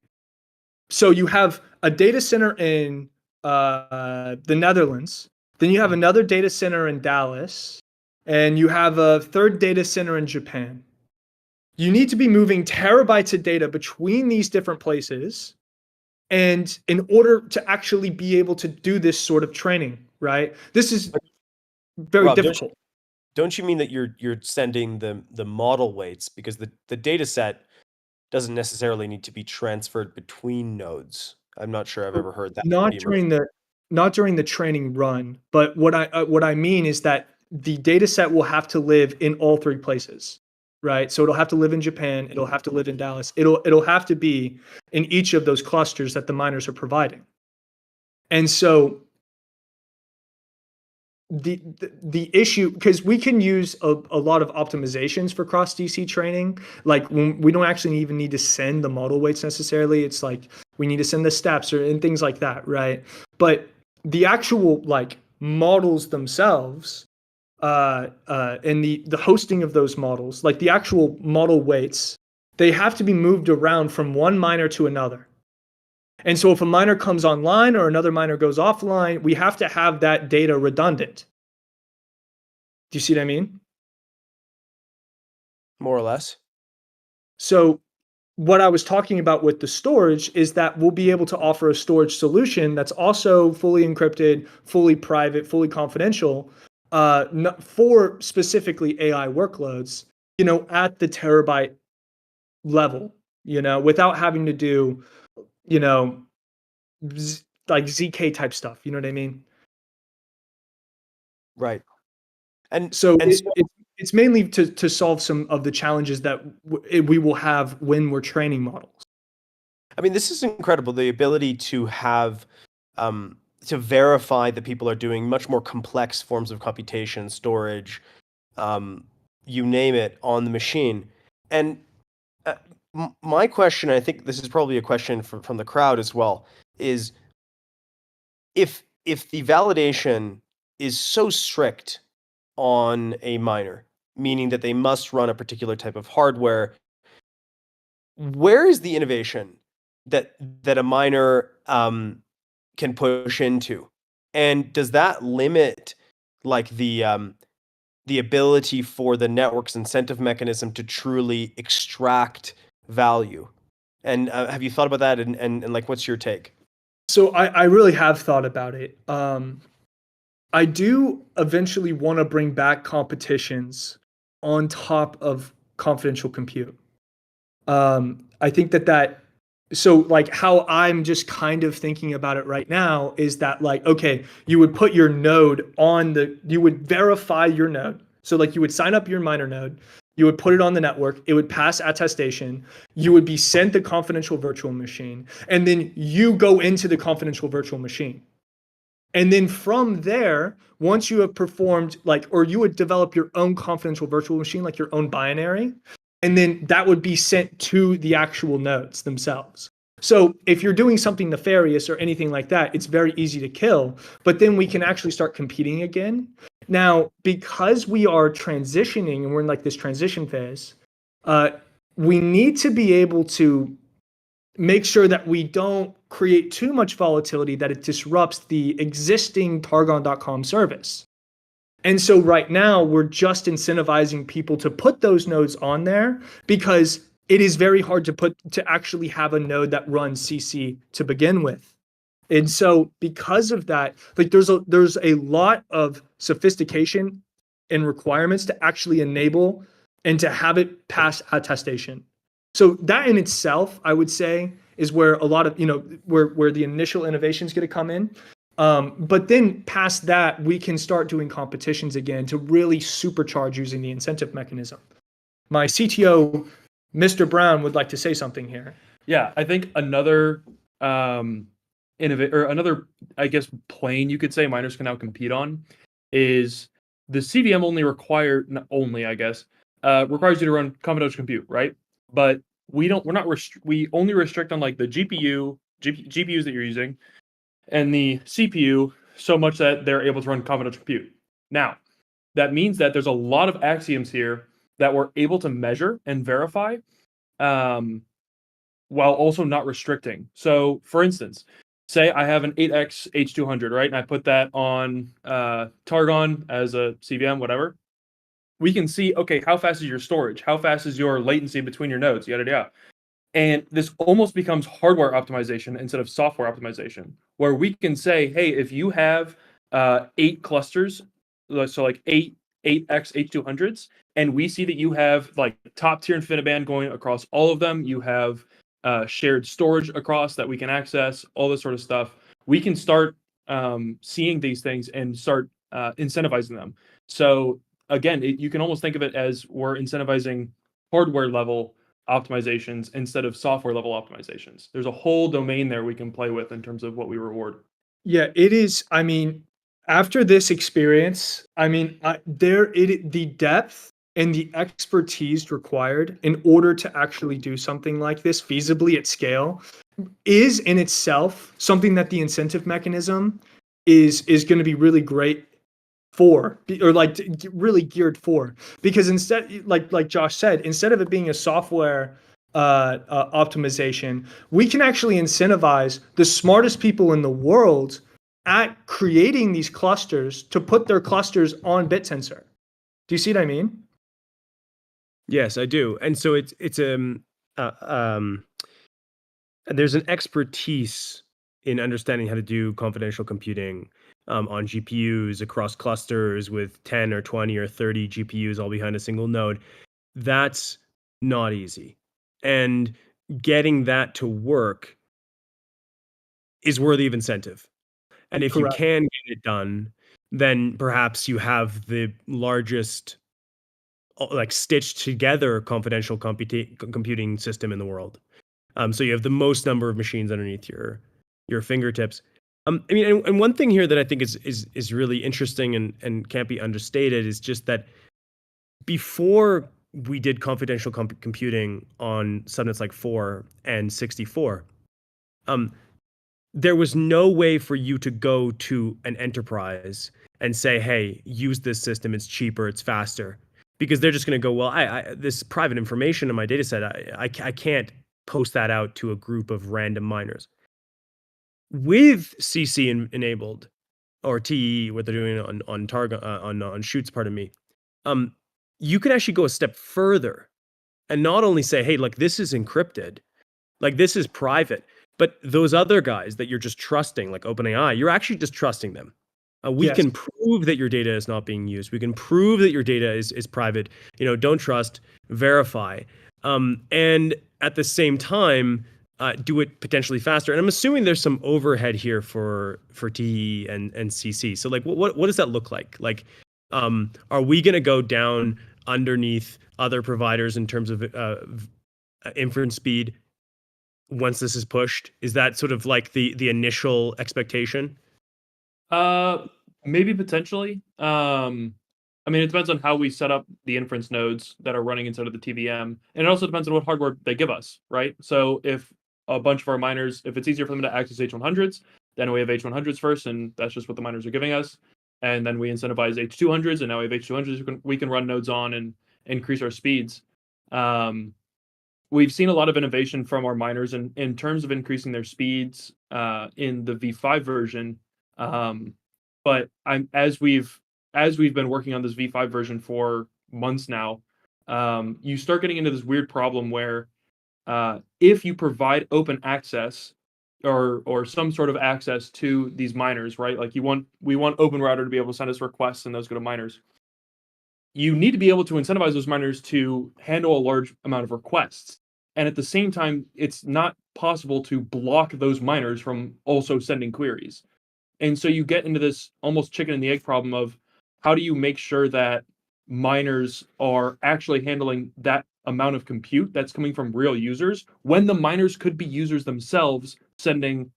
So you have a data center in the Netherlands, then you have another data center in Dallas, and you have a third data center in Japan. You need to be moving terabytes of data between these different places, and in order to actually be able to do this sort of training, right? This is very Rob, difficult. don't you mean that you're sending the model weights, because the data set doesn't necessarily need to be transferred between nodes? I'm not sure I've ever heard that Not be emerged. during the not during the training run, but what I mean is that the data set will have to live in all three places, right? So it'll have to live in Japan, it'll have to live in Dallas, it'll have to be in each of those clusters that the miners are providing. And so the issue, because we can use a lot of optimizations for cross DC training, like when we don't actually even need to send the model weights necessarily. It's like we need to send the steps and things like that, right? But the actual like models themselves, and the hosting of those models, like the actual model weights, they have to be moved around from one miner to another. And so if a miner comes online or another miner goes offline, we have to have that data redundant. Do you see what I mean? More or less. So what I was talking about with the storage is that we'll be able to offer a storage solution that's also fully encrypted, fully private, fully confidential, for specifically AI workloads, at the terabyte level, without having to do, you know, like ZK type stuff. You know what I mean? Right. And So and so it's mainly to solve some of the challenges that we will have when we're training models. I mean, this is incredible. The ability to have to verify that people are doing much more complex forms of computation, storage, um, you name it, on the machine. And my question, I think this is probably a question from the crowd as well, is if the validation is so strict on a miner, meaning that they must run a particular type of hardware, where is the innovation that a miner can push into? And does that limit like the ability for the network's incentive mechanism to truly extract value? And have you thought about that? And like, what's your take? So I really have thought about it. I do eventually want to bring back competitions on top of confidential compute. I think that so like how I'm just kind of thinking about it right now is that like, okay, you would put your node you would verify your node. So like you would sign up your miner node, you would put it on the network, it would pass attestation, you would be sent the confidential virtual machine, and then you go into the confidential virtual machine. And then from there, once you have performed or you would develop your own confidential virtual machine, like your own binary, and then that would be sent to the actual nodes themselves. So if you're doing something nefarious or anything like that, it's very easy to kill, but then we can actually start competing again. Now, because we are transitioning and we're in like this transition phase, we need to be able to make sure that we don't create too much volatility that it disrupts the existing Targon.com service. And so right now we're just incentivizing people to put those nodes on there because it is very hard to actually have a node that runs CC to begin with. And so because of that, like there's a lot of sophistication and requirements to actually enable and to have it pass attestation. So that in itself, I would say, is where a lot of, where the initial innovation is going to come in. But then past that, we can start doing competitions again to really supercharge using the incentive mechanism. My CTO, Mr. Brown, would like to say something here. Yeah, I think another another, I guess, plane you could say miners can now compete on is the CVM not only, I guess, requires you to run confidential compute, right? But we only restrict on like the GPUs that you're using and the CPU so much that they're able to run confidential compute. Now, that means that there's a lot of axioms here that we're able to measure and verify, while also not restricting. So, for instance, say I have an 8x H200, right? And I put that on Targon as a CVM, whatever. We can see, okay, how fast is your storage? How fast is your latency between your nodes? Yada, yada. And this almost becomes hardware optimization instead of software optimization, where we can say, hey, if you have 8 clusters, so like 8x H200s, and we see that you have like top tier InfiniBand going across all of them, you have shared storage across that we can access, all this sort of stuff. We can start seeing these things and start incentivizing them. So again, you can almost think of it as we're incentivizing hardware level optimizations instead of software level optimizations. There's a whole domain there we can play with in terms of what we reward. Yeah, it is. I mean, after this experience, I mean, the depth and the expertise required in order to actually do something like this feasibly at scale is in itself something that the incentive mechanism is going to be really great for, or like really geared for, because instead, like Josh said, instead of it being a software optimization, we can actually incentivize the smartest people in the world at creating these clusters to put their clusters on BitTensor. Do you see what I mean? Yes, I do. And so uh, um, there's an expertise in understanding how to do confidential computing on GPUs across clusters with 10 or 20 or 30 GPUs all behind a single node. That's not easy. And getting that to work is worthy of incentive. And if you Correct. can get it done, then perhaps you have the largest, like stitched together confidential computing system in the world. So you have the most number of machines underneath your fingertips. I mean, and one thing here that I think is really interesting and can't be understated is just that before we did confidential computing on subnets like 4 and 64, um, there was no way for you to go to an enterprise and say, "Hey, use this system. It's cheaper. It's faster," because they're just going to go, "Well, I this private information in my data set, I can't post that out to a group of random miners." With CC enabled or TE, what they're doing on Targon on Shoots, pardon me, um, you can actually go a step further and not only say, "Hey, like this is encrypted, like this is private," but those other guys that you're just trusting, like OpenAI, you're actually just trusting them. We Yes. can prove that your data is not being used. We can prove that your data is private. Don't trust, verify, and at the same time, do it potentially faster. And I'm assuming there's some overhead here for TE and CC. So like, what does that look like? Like, are we going to go down underneath other providers in terms of inference speed once this is pushed? Is that sort of like the initial expectation? Maybe potentially. I mean, it depends on how we set up the inference nodes that are running inside of the TVM, and it also depends on what hardware they give us, right? So if a bunch of our miners, if it's easier for them to access H100s, then we have H100s first, and that's just what the miners are giving us. And then we incentivize H200s, and now we have H200s we can run nodes on and increase our speeds. We've seen a lot of innovation from our miners in terms of increasing their speeds in the V5 version. Um, but as we've been working on this V5 version for months now, you start getting into this weird problem where if you provide open access or some sort of access to these miners, right? Like we want OpenRouter to be able to send us requests and those go to miners. You need to be able to incentivize those miners to handle a large amount of requests. And at the same time, it's not possible to block those miners from also sending queries. And so you get into this almost chicken and the egg problem of how do you make sure that miners are actually handling that amount of compute that's coming from real users when the miners could be users themselves sending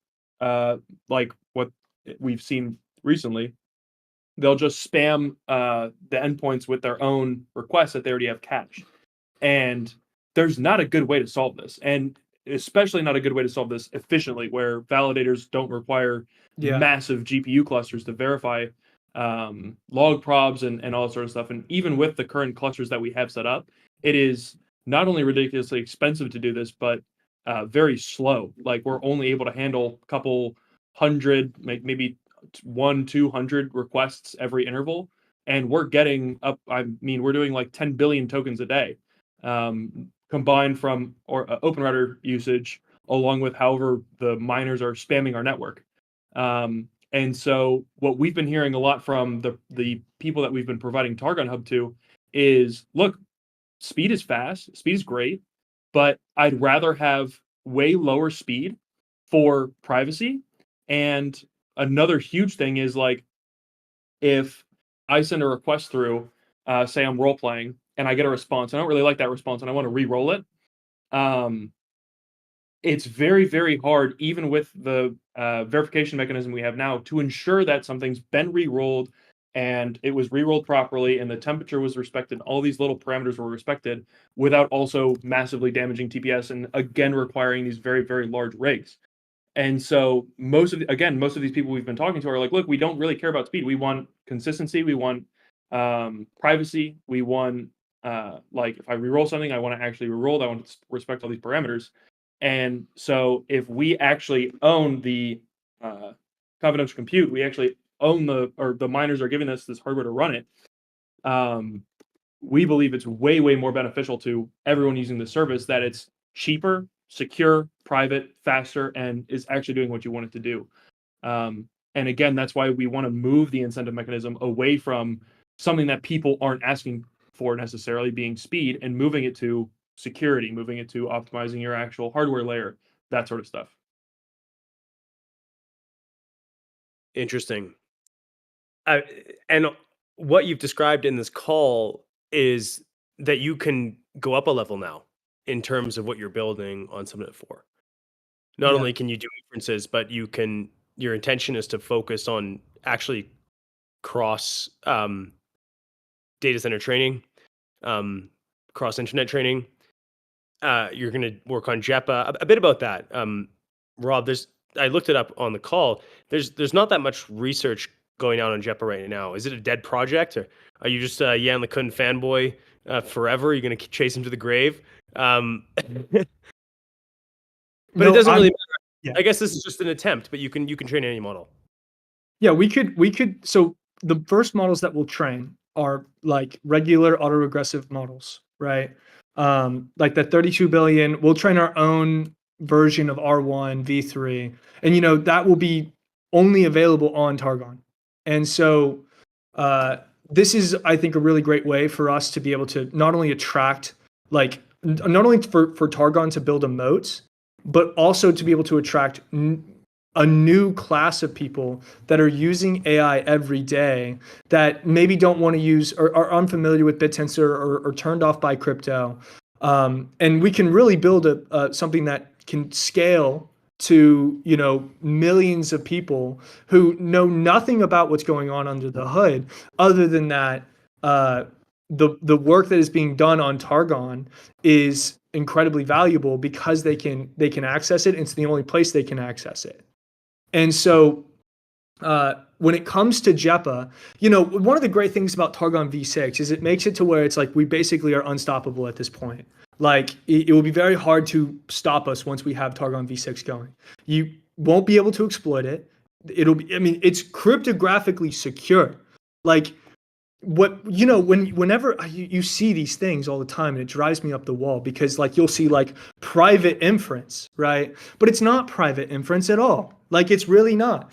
like what we've seen recently. They'll just spam the endpoints with their own requests that they already have cached. And there's not a good way to solve this. And especially not a good way to solve this efficiently, where validators don't require Yeah. massive GPU clusters to verify log probs and all that sort of stuff. And even with the current clusters that we have set up, it is not only ridiculously expensive to do this, but very slow. Like we're only able to handle a couple hundred, maybe 200 requests every interval. And we're getting up, I mean, we're doing like 10 billion tokens a day combined from OpenRouter usage, along with however the miners are spamming our network. And so what we've been hearing a lot from the people that we've been providing Targon Hub to is, look, speed is fast, speed is great, but I'd rather have way lower speed for privacy and another huge thing is like if I send a request through, say I'm role playing and I get a response, I don't really like that response and I want to re-roll it. It's very, very hard, even with the verification mechanism we have now, to ensure that something's been re-rolled and it was re-rolled properly and the temperature was respected. All these little parameters were respected without also massively damaging TPS and again requiring these very, very large rigs. And so most of these people we've been talking to are like, look, we don't really care about speed. We want consistency. We want privacy. We want like if I re-roll something, I want to actually re-roll. I want to respect all these parameters. And so if we actually own the confidential compute, we actually own the miners are giving us this hardware to run it. We believe it's way, way more beneficial to everyone using the service that it's cheaper, secure, private, faster, and is actually doing what you want it to do. And again, that's why we want to move the incentive mechanism away from something that people aren't asking for necessarily, being speed, and moving it to security, moving it to optimizing your actual hardware layer, that sort of stuff. Interesting. And what you've described in this call is that you can go up a level now in terms of what you're building on subnet 4. Not only can you do inferences, but your intention is to focus on actually cross data center training, cross internet training. You're going to work on Jeepa. A bit about that, Rob. I looked it up on the call. There's not that much research going on Jeepa right now. Is it a dead project, or are you just Jan LeCun fanboy forever? Are you going to chase him to the grave? But it doesn't really matter. Yeah. I guess this is just an attempt, but you can train any model. Yeah, we could. So the first models that we'll train are like regular autoregressive models, right? Like the 32 billion. We'll train our own version of R1 V3, and that will be only available on Targon. And so this is, I think, a really great way for us to be able to not only attract, not only for Targon to build a moat, but also to be able to attract a new class of people that are using AI every day that maybe don't want to use or are unfamiliar with BitTensor or turned off by crypto. And we can really build something that can scale to millions of people who know nothing about what's going on under the hood, other than that the work that is being done on Targon is incredibly valuable because they can access it. It's the only place they can access it. And so when it comes to Jeepa, one of the great things about Targon V6 is it makes it to where it's like we basically are unstoppable at this point. Like it will be very hard to stop us once we have Targon V6 going. You won't be able to exploit it. It's cryptographically secure. Like whenever you see these things all the time, and it drives me up the wall because you'll see private inference, right? But it's not private inference at all. It's really not.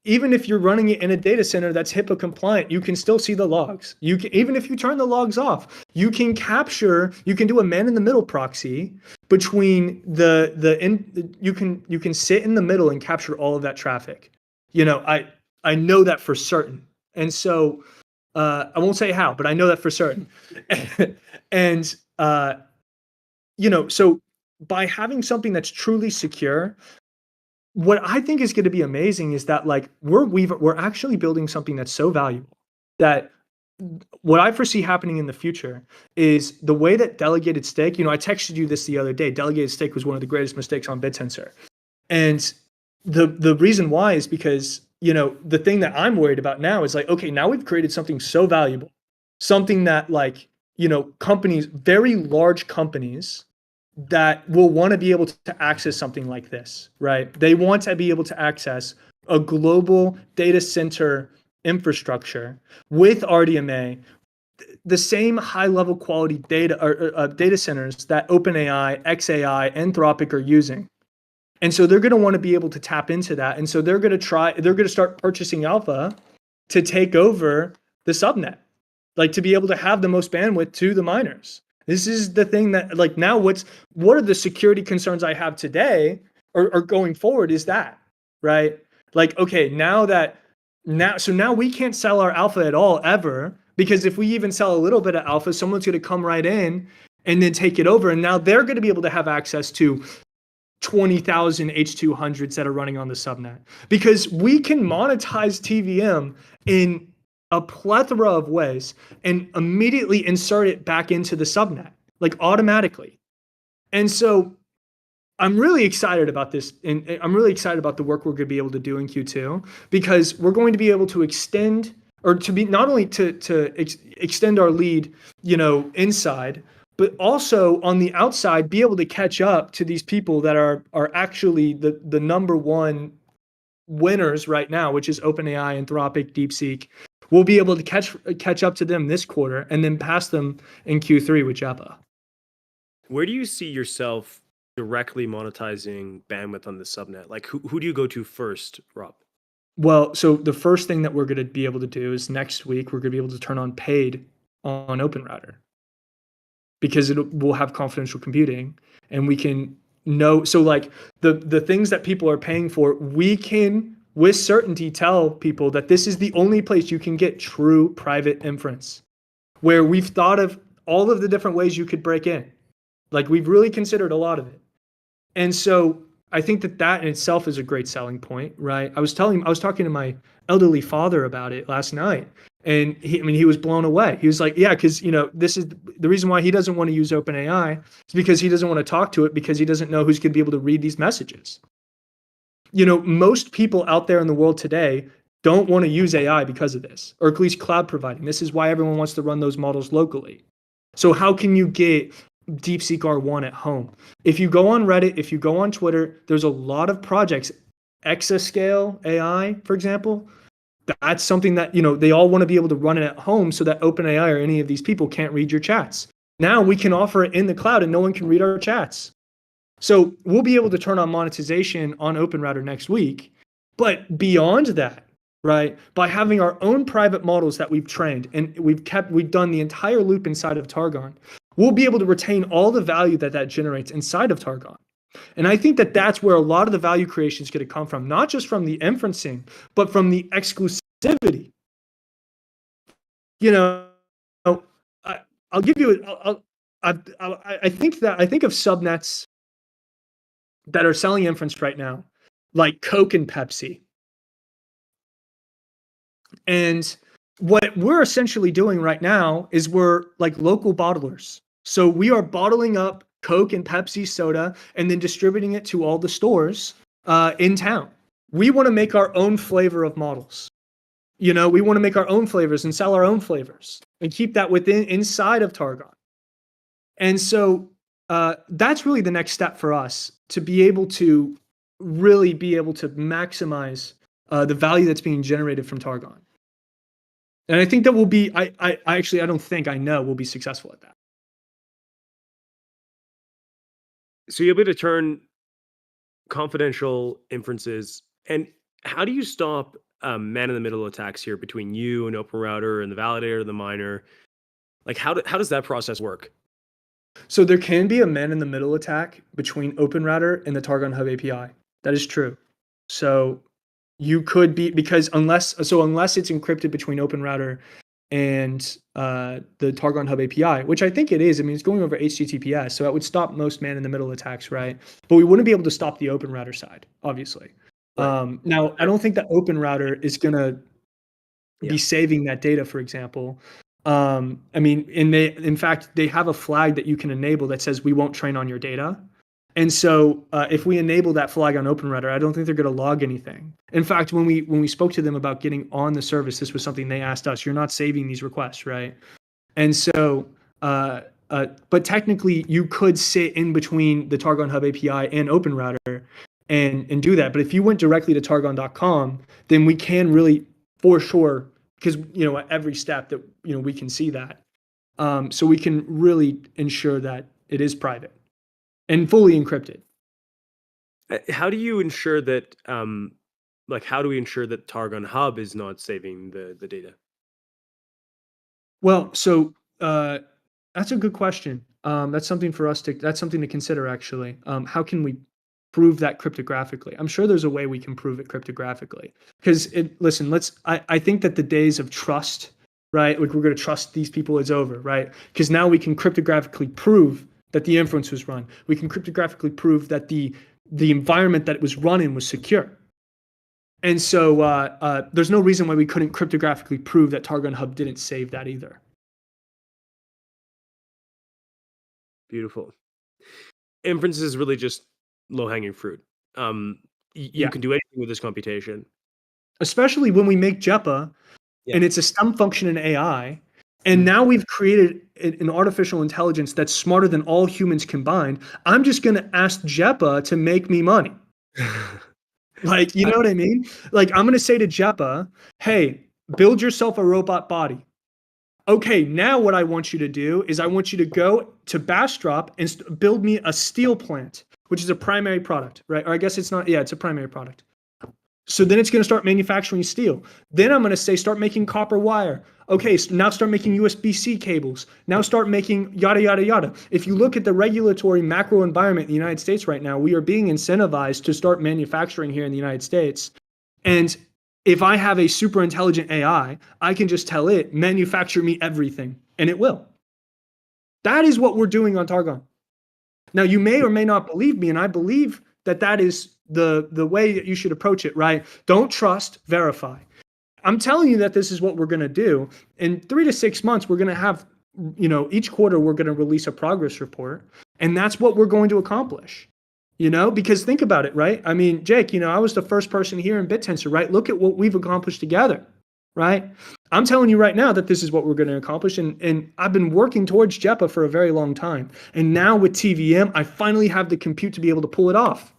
Even if you're running it in a data center that's HIPAA compliant, you can still see the logs. Even if you turn the logs off, you can do a man-in-the-middle proxy between you can sit in the middle and capture all of that traffic. I know that for certain. And so I won't say how, but I know that for certain. And so by having something that's truly secure, what I think is going to be amazing is that we're actually building something that's so valuable that what I foresee happening in the future is the way that delegated stake. I texted you this the other day. Delegated stake was one of the greatest mistakes on BitTensor, and the reason why is because the thing that I'm worried about now is okay, now we've created something so valuable, something that companies, very large companies, that will want to be able to access something like this, right? They want to be able to access a global data center infrastructure with RDMA, the same high-level quality data centers that OpenAI, xAI, Anthropic are using. And so they're going to want to be able to tap into that. And so they're going to start purchasing alpha to take over the subnet, to be able to have the most bandwidth to the miners. This is the thing that now what are the security concerns I have today or going forward is that, right? Like, okay, now we can't sell our alpha at all ever, because if we even sell a little bit of alpha, someone's going to come right in and then take it over. And now they're going to be able to have access to 20,000 H200s that are running on the subnet, because we can monetize TVM in a plethora of ways and immediately insert it back into the subnet, like automatically. And so I'm really excited about this, and I'm really excited about the work we're going to be able to do in Q2, because we're going to be able to extend, or to be not only to extend our lead, inside, but also on the outside, be able to catch up to these people that are actually the number one winners right now, which is OpenAI, Anthropic, DeepSeek. We'll be able to catch up to them this quarter and then pass them in Q3 with Jeepa. Where do you see yourself directly monetizing bandwidth on the subnet? Like, who do you go to first, Rob? Well, so the first thing that we're going to be able to do is next week, we're going to be able to turn on paid on OpenRouter, because it will have confidential computing, and we can know. So like the things that people are paying for, we can with certainty tell people that this is the only place you can get true private inference, where we've thought of all of the different ways you could break in. Like, we've really considered a lot of it. And so I think that in itself is a great selling point, right? I was talking to my elderly father about it last night, and he was blown away. He was like, yeah, because, this is the reason why he doesn't want to use OpenAI, is because he doesn't want to talk to it, because he doesn't know who's going to be able to read these messages. Most people out there in the world today don't want to use AI because of this, or at least cloud providing. This is why everyone wants to run those models locally. So how can you get DeepSeek R1 at home? If you go on Reddit, if you go on Twitter, there's a lot of projects. Exascale AI, for example, that's something that, they all want to be able to run it at home, so that OpenAI or any of these people can't read your chats. Now we can offer it in the cloud and no one can read our chats. So we'll be able to turn on monetization on OpenRouter next week. But beyond that, right, by having our own private models that we've trained and we've done the entire loop inside of Targon, we'll be able to retain all the value that generates inside of Targon. And I think that that's where a lot of the value creation is going to come from, not just from the inferencing, but from the exclusivity. I'll give you. I think of subnets that are selling inference right now, like Coke and Pepsi. And what we're essentially doing right now is we're like local bottlers. So we are bottling up Coke and Pepsi soda and then distributing it to all the stores in town. We want to make our own flavor of models. We want to make our own flavors and sell our own flavors and keep that inside of Targon. And so that's really the next step for us, to be able to really be able to maximize the value that's being generated from Targon. And I think that we'll be, I know we'll be successful at that. So you'll be able to turn confidential inferences. And how do you stop man-in-the-middle attacks here between you and OpenRouter and the validator and the miner? Like, how does that process work? So there can be a man-in-the-middle attack between OpenRouter and the Targon Hub API. That is true. So you could be, because unless it's encrypted between OpenRouter and the Targon Hub API, which I think it is. I mean, it's going over HTTPS, so that would stop most man-in-the-middle attacks, right? But we wouldn't be able to stop the OpenRouter side, obviously. Right. Now, I don't think that OpenRouter is going to be saving that data, for example. I mean, in fact, they have a flag that you can enable that says we won't train on your data. And so if we enable that flag on OpenRouter, I don't think they're going to log anything. In fact, when we spoke to them about getting on the service, this was something they asked us. You're not saving these requests, right? And so, but technically, you could sit in between the Targon Hub API and OpenRouter and do that. But if you went directly to Targon.com, then we can really, for sure, because at every step that we can see that, so we can really ensure that it is private and fully encrypted. How do you ensure that? How do we ensure that Targon Hub is not saving the data? Well, so that's a good question. That's something for us to consider, actually. How can we prove that cryptographically. I'm sure there's a way we can prove it cryptographically. Because listen, I think that the days of trust, right? Like we're going to trust these people is over, right? Because now we can cryptographically prove that the inference was run. We can cryptographically prove that the environment that it was run in was secure. And so there's no reason why we couldn't cryptographically prove that Targon Hub didn't save that either. Beautiful. Inference is really just low-hanging fruit. You Yeah. can do anything with this computation. Especially when we make Jeepa, Yeah. and it's a STEM function in AI, and now we've created an artificial intelligence that's smarter than all humans combined. I'm just going to ask Jeepa to make me money. Like, you know what I mean? Like, I'm going to say to Jeepa, hey, build yourself a robot body. Okay, now what I want you to do is I want you to go to Bastrop and build me a steel plant, which is a primary product, right? Or I guess it's not. Yeah, it's a primary product. So then it's going to start manufacturing steel. Then I'm going to say, start making copper wire. Okay, so now start making USB-C cables. Now start making yada, yada, yada. If you look at the regulatory macro environment in the United States right now, we are being incentivized to start manufacturing here in the United States. And if I have a super intelligent AI, I can just tell it, manufacture me everything, and it will. That is what we're doing on Targon. Now, you may or may not believe me, and I believe that that is the way that you should approach it, right? Don't trust, verify. I'm telling you that this is what we're going to do. In 3 to 6 months, we're going to have, each quarter we're going to release a progress report, and that's what we're going to accomplish. Because think about it, right? I mean, Jake, I was the first person here in BitTensor, right? Look at what we've accomplished together, right? I'm telling you right now that this is what we're going to accomplish. And I've been working towards Jeepa for a very long time. And now with TVM, I finally have the compute to be able to pull it off.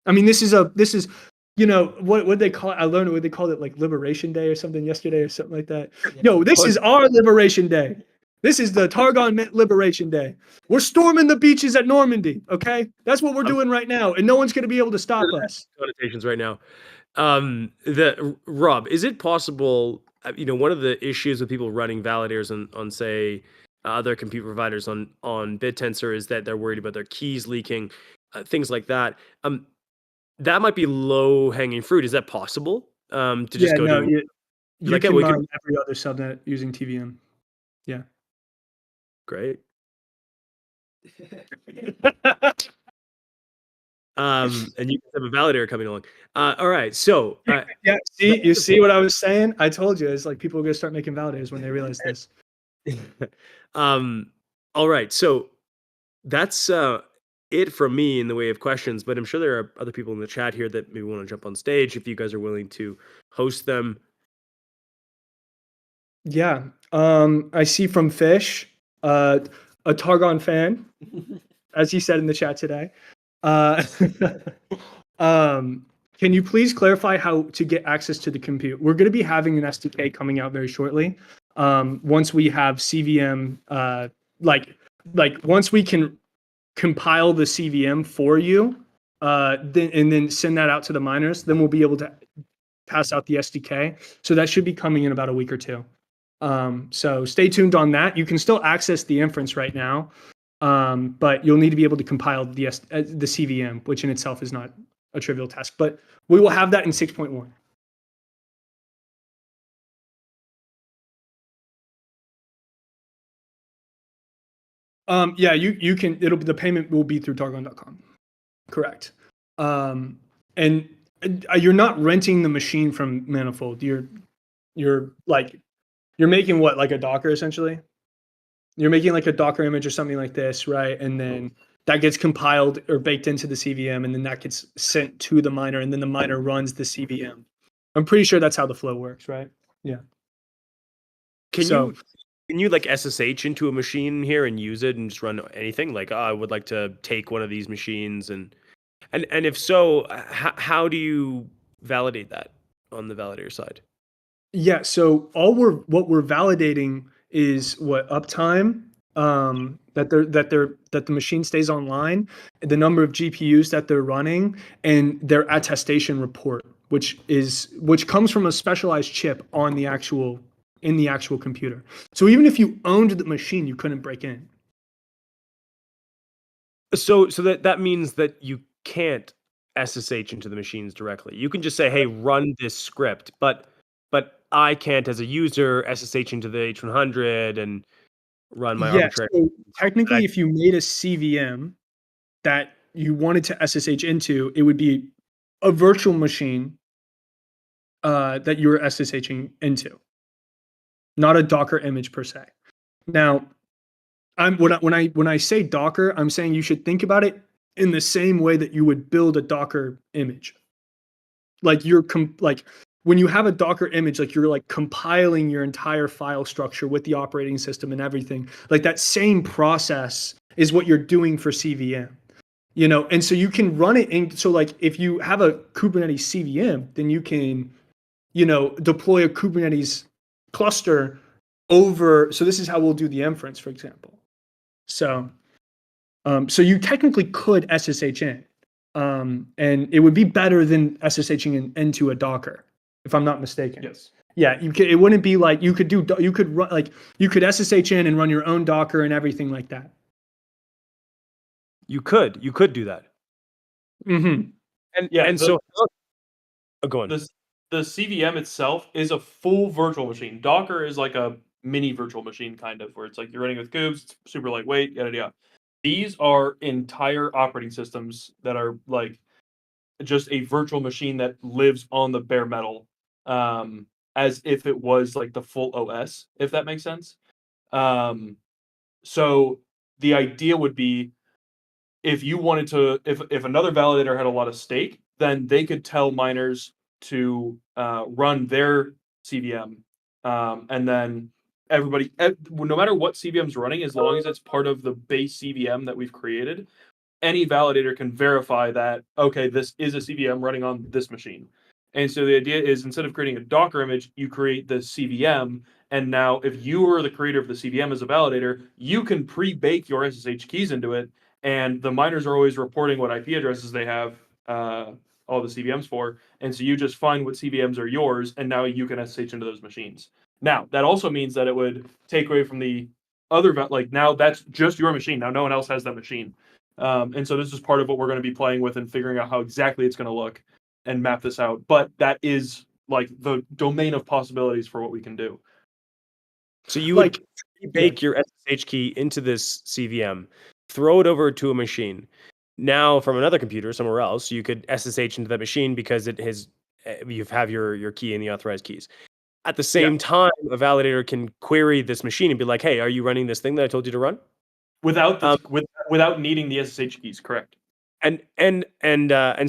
I mean, this is what they call it? I learned what they called it, like Liberation Day or something yesterday or something like that. Yo, this is our Liberation Day. This is the Targon Liberation Day. We're storming the beaches at Normandy, okay? That's what we're doing right now, and no one's going to be able to stop us. Connotations right now. Rob, is it possible, one of the issues with people running validators on say, other compute providers on BitTensor is that they're worried about their keys leaking, things like that. That might be low-hanging fruit. Is that possible? To just go to... You can mine every other subnet using TVM. Yeah. Great. And you have a validator coming along. All right. So yeah, you see what I was saying? I told you, it's like people are gonna start making validators when they realize this. All right. So that's it from me in the way of questions, but I'm sure there are other people in the chat here that maybe want to jump on stage if you guys are willing to host them. Yeah. I see from Fish, a Targon fan, as he said in the chat today. Can you please clarify how to get access to the compute? We're going to be having an SDK coming out very shortly. Once we have CVM, like once we can compile the CVM for you, then send that out to the miners, then we'll be able to pass out the SDK. So that should be coming in about a week or two. So stay tuned on that. You can still access the inference right now, but you'll need to be able to compile the CVM, which in itself is not a trivial task. But we will have that in 6.1. Yeah, you can. The payment will be through Targon.com. Correct. And you're not renting the machine from Manifold. You're making what, like a Docker essentially? You're making like a Docker image or something like this, right? And then that gets compiled or baked into the CVM, and then that gets sent to the miner, and then the miner runs the CVM. I'm pretty sure that's how the flow works, right? Yeah. Can you like SSH into a machine here and use it and just run anything? Like, I would like to take one of these machines, and if so, how do you validate that on the validator side? Yeah, so what we're validating is what uptime, that the machine stays online, the number of GPUs that they're running, and their attestation report, which comes from a specialized chip in the actual computer. So even if you owned the machine, you couldn't break in. So that means that you can't SSH into the machines directly. You can just say, "Hey, run this script," but I can't, as a user, SSH into the H100 and run my Yes. arbitrary. So And I, technically, if you made a CVM that you wanted to SSH into, it would be a virtual machine that you were SSHing into, not a Docker image per se. Now, when I say Docker, I'm saying you should think about it in the same way that you would build a Docker image. Like like when you have a Docker image, like you're like compiling your entire file structure with the operating system and everything. Like that same process is what you're doing for CVM. And so you can run it in. So like if you have a Kubernetes CVM, then you can, deploy a Kubernetes cluster over. So this is how we'll do the inference, for example. So you technically could SSH in, and it would be better than SSHing into a Docker, if I'm not mistaken. Yes. Yeah, you could. It wouldn't be like you could run like you could SSH in and run your own Docker and everything like that. you could do that. Mm-hmm. And so, go on. The CVM itself is a full virtual machine. Docker is like a mini virtual machine, kind of, where it's like you're running with kubes, it's super lightweight, yada yada. These are entire operating systems that are like just a virtual machine that lives on the bare metal, as if it was like the full OS, if that makes sense. So the idea would be, if you wanted to, if another validator had a lot of stake, then they could tell miners to run their CVM, and then no matter what CVM is running, as long as it's part of the base CVM that we've created, any validator can verify that, okay, this is a CVM running on this machine. And so the idea is, instead of creating a Docker image, you create the CVM. And now, if you are the creator of the CVM as a validator, you can pre-bake your SSH keys into it. And the miners are always reporting what IP addresses they have all the CVMs for. And so you just find what CVMs are yours, and now you can SSH into those machines. Now, that also means that it would take away from the other, like, now that's just your machine. Now no one else has that machine. And so this is part of what we're going to be playing with and figuring out how exactly it's going to look and map this out. But that is like the domain of possibilities for what we can do. So you Like, would bake your SSH key into this CVM, throw it over to a machine. Now, from another computer somewhere else, you could SSH into that machine because it has you have your key in the authorized keys. At the same time, a validator can query this machine and be like, "Hey, are you running this thing that I told you to run?" Without without needing the SSH keys, correct? And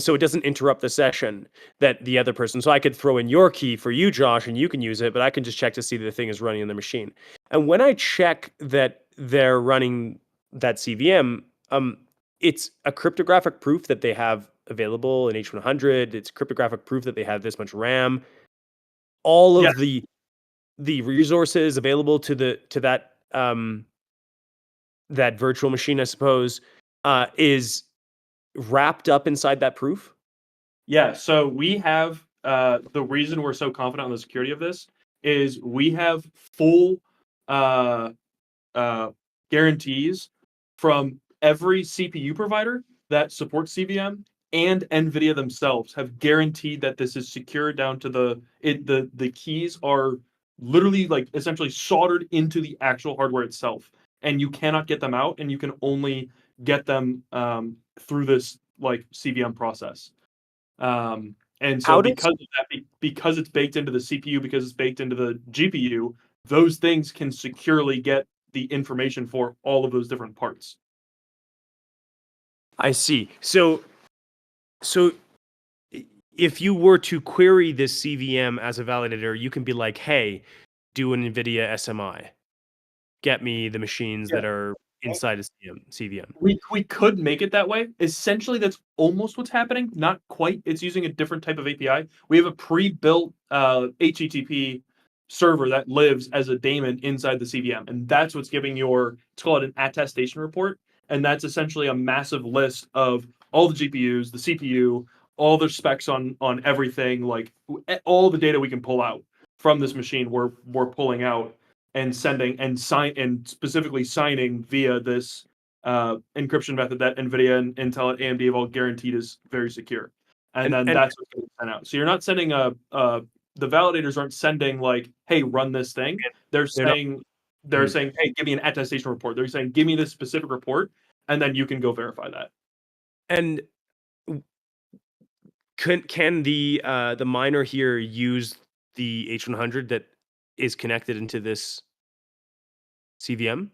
so it doesn't interrupt the session that the other person. So I could throw in your key for you, Josh, and you can use it, but I can just check to see that the thing is running on the machine. And when I check that they're running that CVM, it's a cryptographic proof that they have available in H100. It's cryptographic proof that they have this much RAM. All of the resources available to that that virtual machine, I suppose, is wrapped up inside that proof? Yeah, so we have the reason we're so confident on the security of this is we have full uh, guarantees from every CPU provider that supports CVM, and NVIDIA themselves have guaranteed that this is secure down to the keys are literally like essentially soldered into the actual hardware itself, and you cannot get them out, and you can only get them through this like CVM process. And so because of that, because it's baked into the CPU, because it's baked into the GPU, those things can securely get the information for all of those different parts. I see. So if you were to query this CVM as a validator, you can be like, "Hey, do an NVIDIA SMI. Get me the machines that are inside a CVM." We could make it that way. Essentially, that's almost what's happening. Not quite. It's using a different type of API. We have a pre-built HTTP server that lives as a daemon inside the CVM, and that's what's giving it's called an attestation report, and that's essentially a massive list of all the GPUs, the CPU, all the specs on everything, like all the data we can pull out from this machine. We're pulling out and sending and specifically signing via this encryption method that NVIDIA and Intel and AMD have all guaranteed is very secure. And then And that's what's getting sent out. So you're not sending the validators aren't sending like, hey, run this thing. They're they're not saying Mhm. hey, give me an attestation report. They're saying, give me this specific report, and then you can go verify that. And can the miner here use the H100 that is connected into this CVM?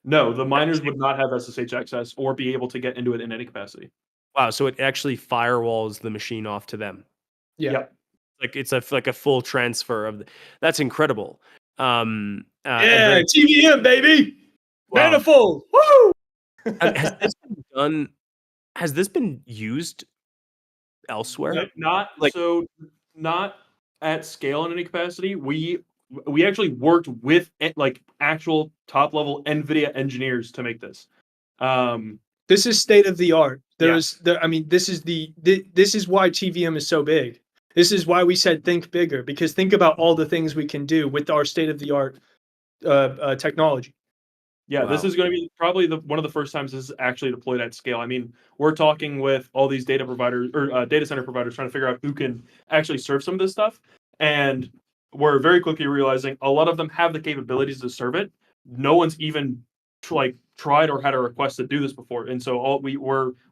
No, the miners would not have SSH access or be able to get into it in any capacity. Wow, so it actually firewalls the machine off to them. Yeah. Yep. Like it's like a full transfer of that's incredible. And Yeah, very TVM, baby. Wow. Manifold. Woo! has this been done? Has this been used elsewhere? Not Like- so not at scale in any capacity. We actually worked with like actual top level NVIDIA engineers to make this. This is state of the art. Yeah. I mean, this is why TVM is so big. This is why we said think bigger, because think about all the things we can do with our state of the art technology. Yeah, this Wow. is going to be probably one of the first times this is actually deployed at scale. I mean, we're talking with all these data providers or data center providers trying to figure out who can actually serve some of this stuff, and we're very quickly realizing a lot of them have the capabilities to serve it. No one's even tried or had a request to do this before, and so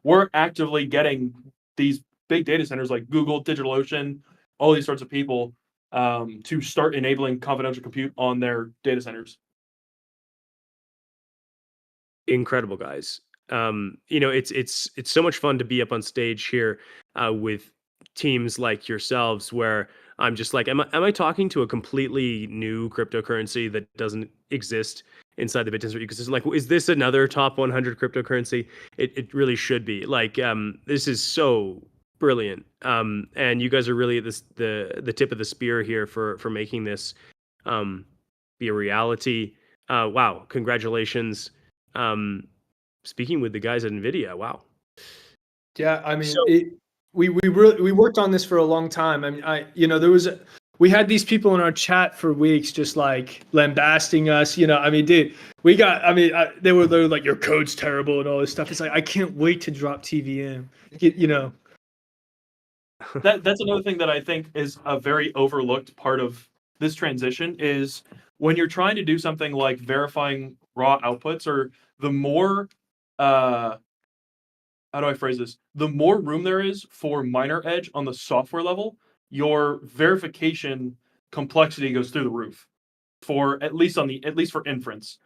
we're actively getting these big data centers like Google, DigitalOcean, all these sorts of people to start enabling confidential compute on their data centers. Incredible, guys. It's so much fun to be up on stage here with teams like yourselves, where I'm just like, am I talking to a completely new cryptocurrency that doesn't exist inside the BitTensor ecosystem? Like, is this another top 100 cryptocurrency? It really should be. Like, this is so brilliant, and you guys are really at the tip of the spear here for making this be a reality. Wow, congratulations. Speaking with the guys at NVIDIA, wow. Yeah, I mean, So- we worked on this for a long time. I mean, we had these people in our chat for weeks, just like lambasting us. I mean, dude, they were like, your code's terrible and all this stuff. It's like, I can't wait to drop TVM. That's another thing that I think is a very overlooked part of this transition is when you're trying to do something like verifying raw outputs, or the more how do I phrase this? The more room there is for minor edge on the software level, your verification complexity goes through the roof for at least for inference.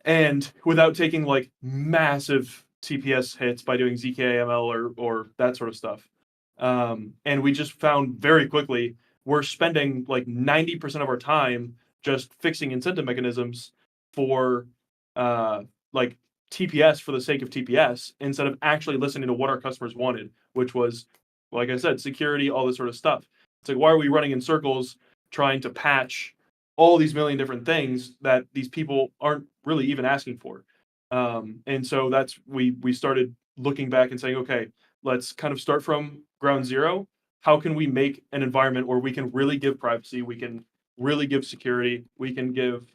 And without taking like massive TPS hits by doing zkML or that sort of stuff. And we just found very quickly we're spending like 90% of our time just fixing incentive mechanisms for like TPS for the sake of TPS instead of actually listening to what our customers wanted, which was, like I said, security, all this sort of stuff. It's like, why are we running in circles trying to patch all these million different things that these people aren't really even asking for? And so we started looking back and saying, okay, let's kind of start from ground zero. How can we make an environment where we can really give privacy, we can really give security, we can give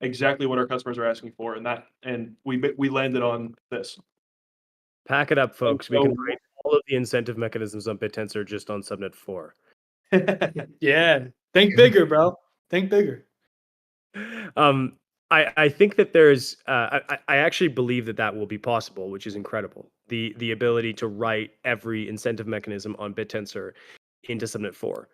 exactly what our customers are asking for, and we landed on this. Pack it up, folks. So- We can write all of the incentive mechanisms on BitTensor just on subnet 4. Yeah, think bigger, bro. Think bigger. I think that there's I actually believe that will be possible, which is incredible. The ability to write every incentive mechanism on BitTensor into subnet 4.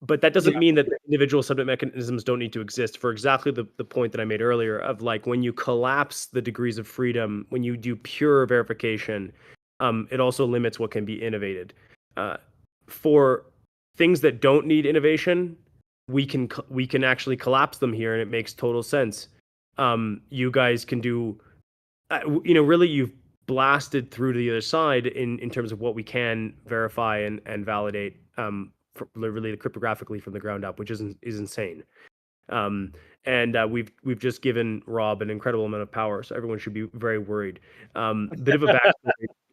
But that doesn't mean that the individual subnet mechanisms don't need to exist for exactly the point that I made earlier of like when you collapse the degrees of freedom, when you do pure verification, it also limits what can be innovated. For things that don't need innovation, we can actually collapse them here, and it makes total sense. You guys can do, really you've blasted through to the other side in terms of what we can verify and validate. Really cryptographically from the ground up, which is insane. And we've just given Rob an incredible amount of power, so everyone should be very worried. Bit of a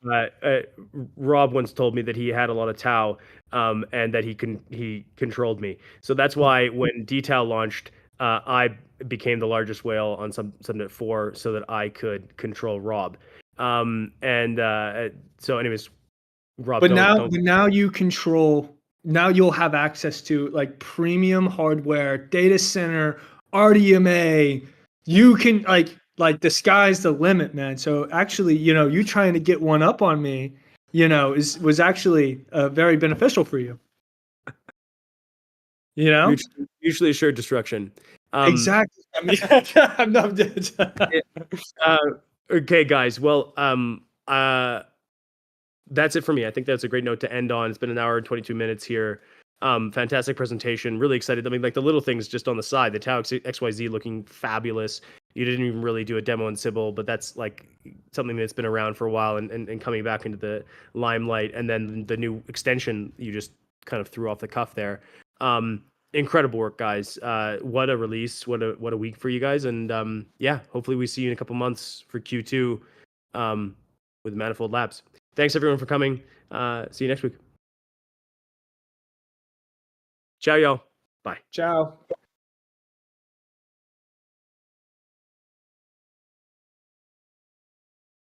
backstory. Rob once told me that he had a lot of tau, and that he controlled me. So that's why when DTAL launched, I became the largest whale on subnet 4 so that I could control Rob. So anyways, Rob, But don't. now you control. Now you'll have access to like premium hardware, data center, RDMA. You can like the sky's the limit, man. So actually, you trying to get one up on me, was actually very beneficial for you. You know Mutually assured destruction. exactly. I mean, I'm not dead. Okay, guys. Well, that's it for me. I think that's a great note to end on. It's been an hour and 22 minutes here. Fantastic presentation. Really excited. I mean, like the little things just on the side, the Tau XYZ looking fabulous. You didn't even really do a demo in Sybil, but that's like something that's been around for a while and coming back into the limelight. And then the new extension you just kind of threw off the cuff there. Incredible work, guys. What a release. What a week for you guys. And yeah, hopefully we see you in a couple months for Q2 with Manifold Labs. Thanks everyone for coming. See you next week. Ciao, y'all. Bye. Ciao.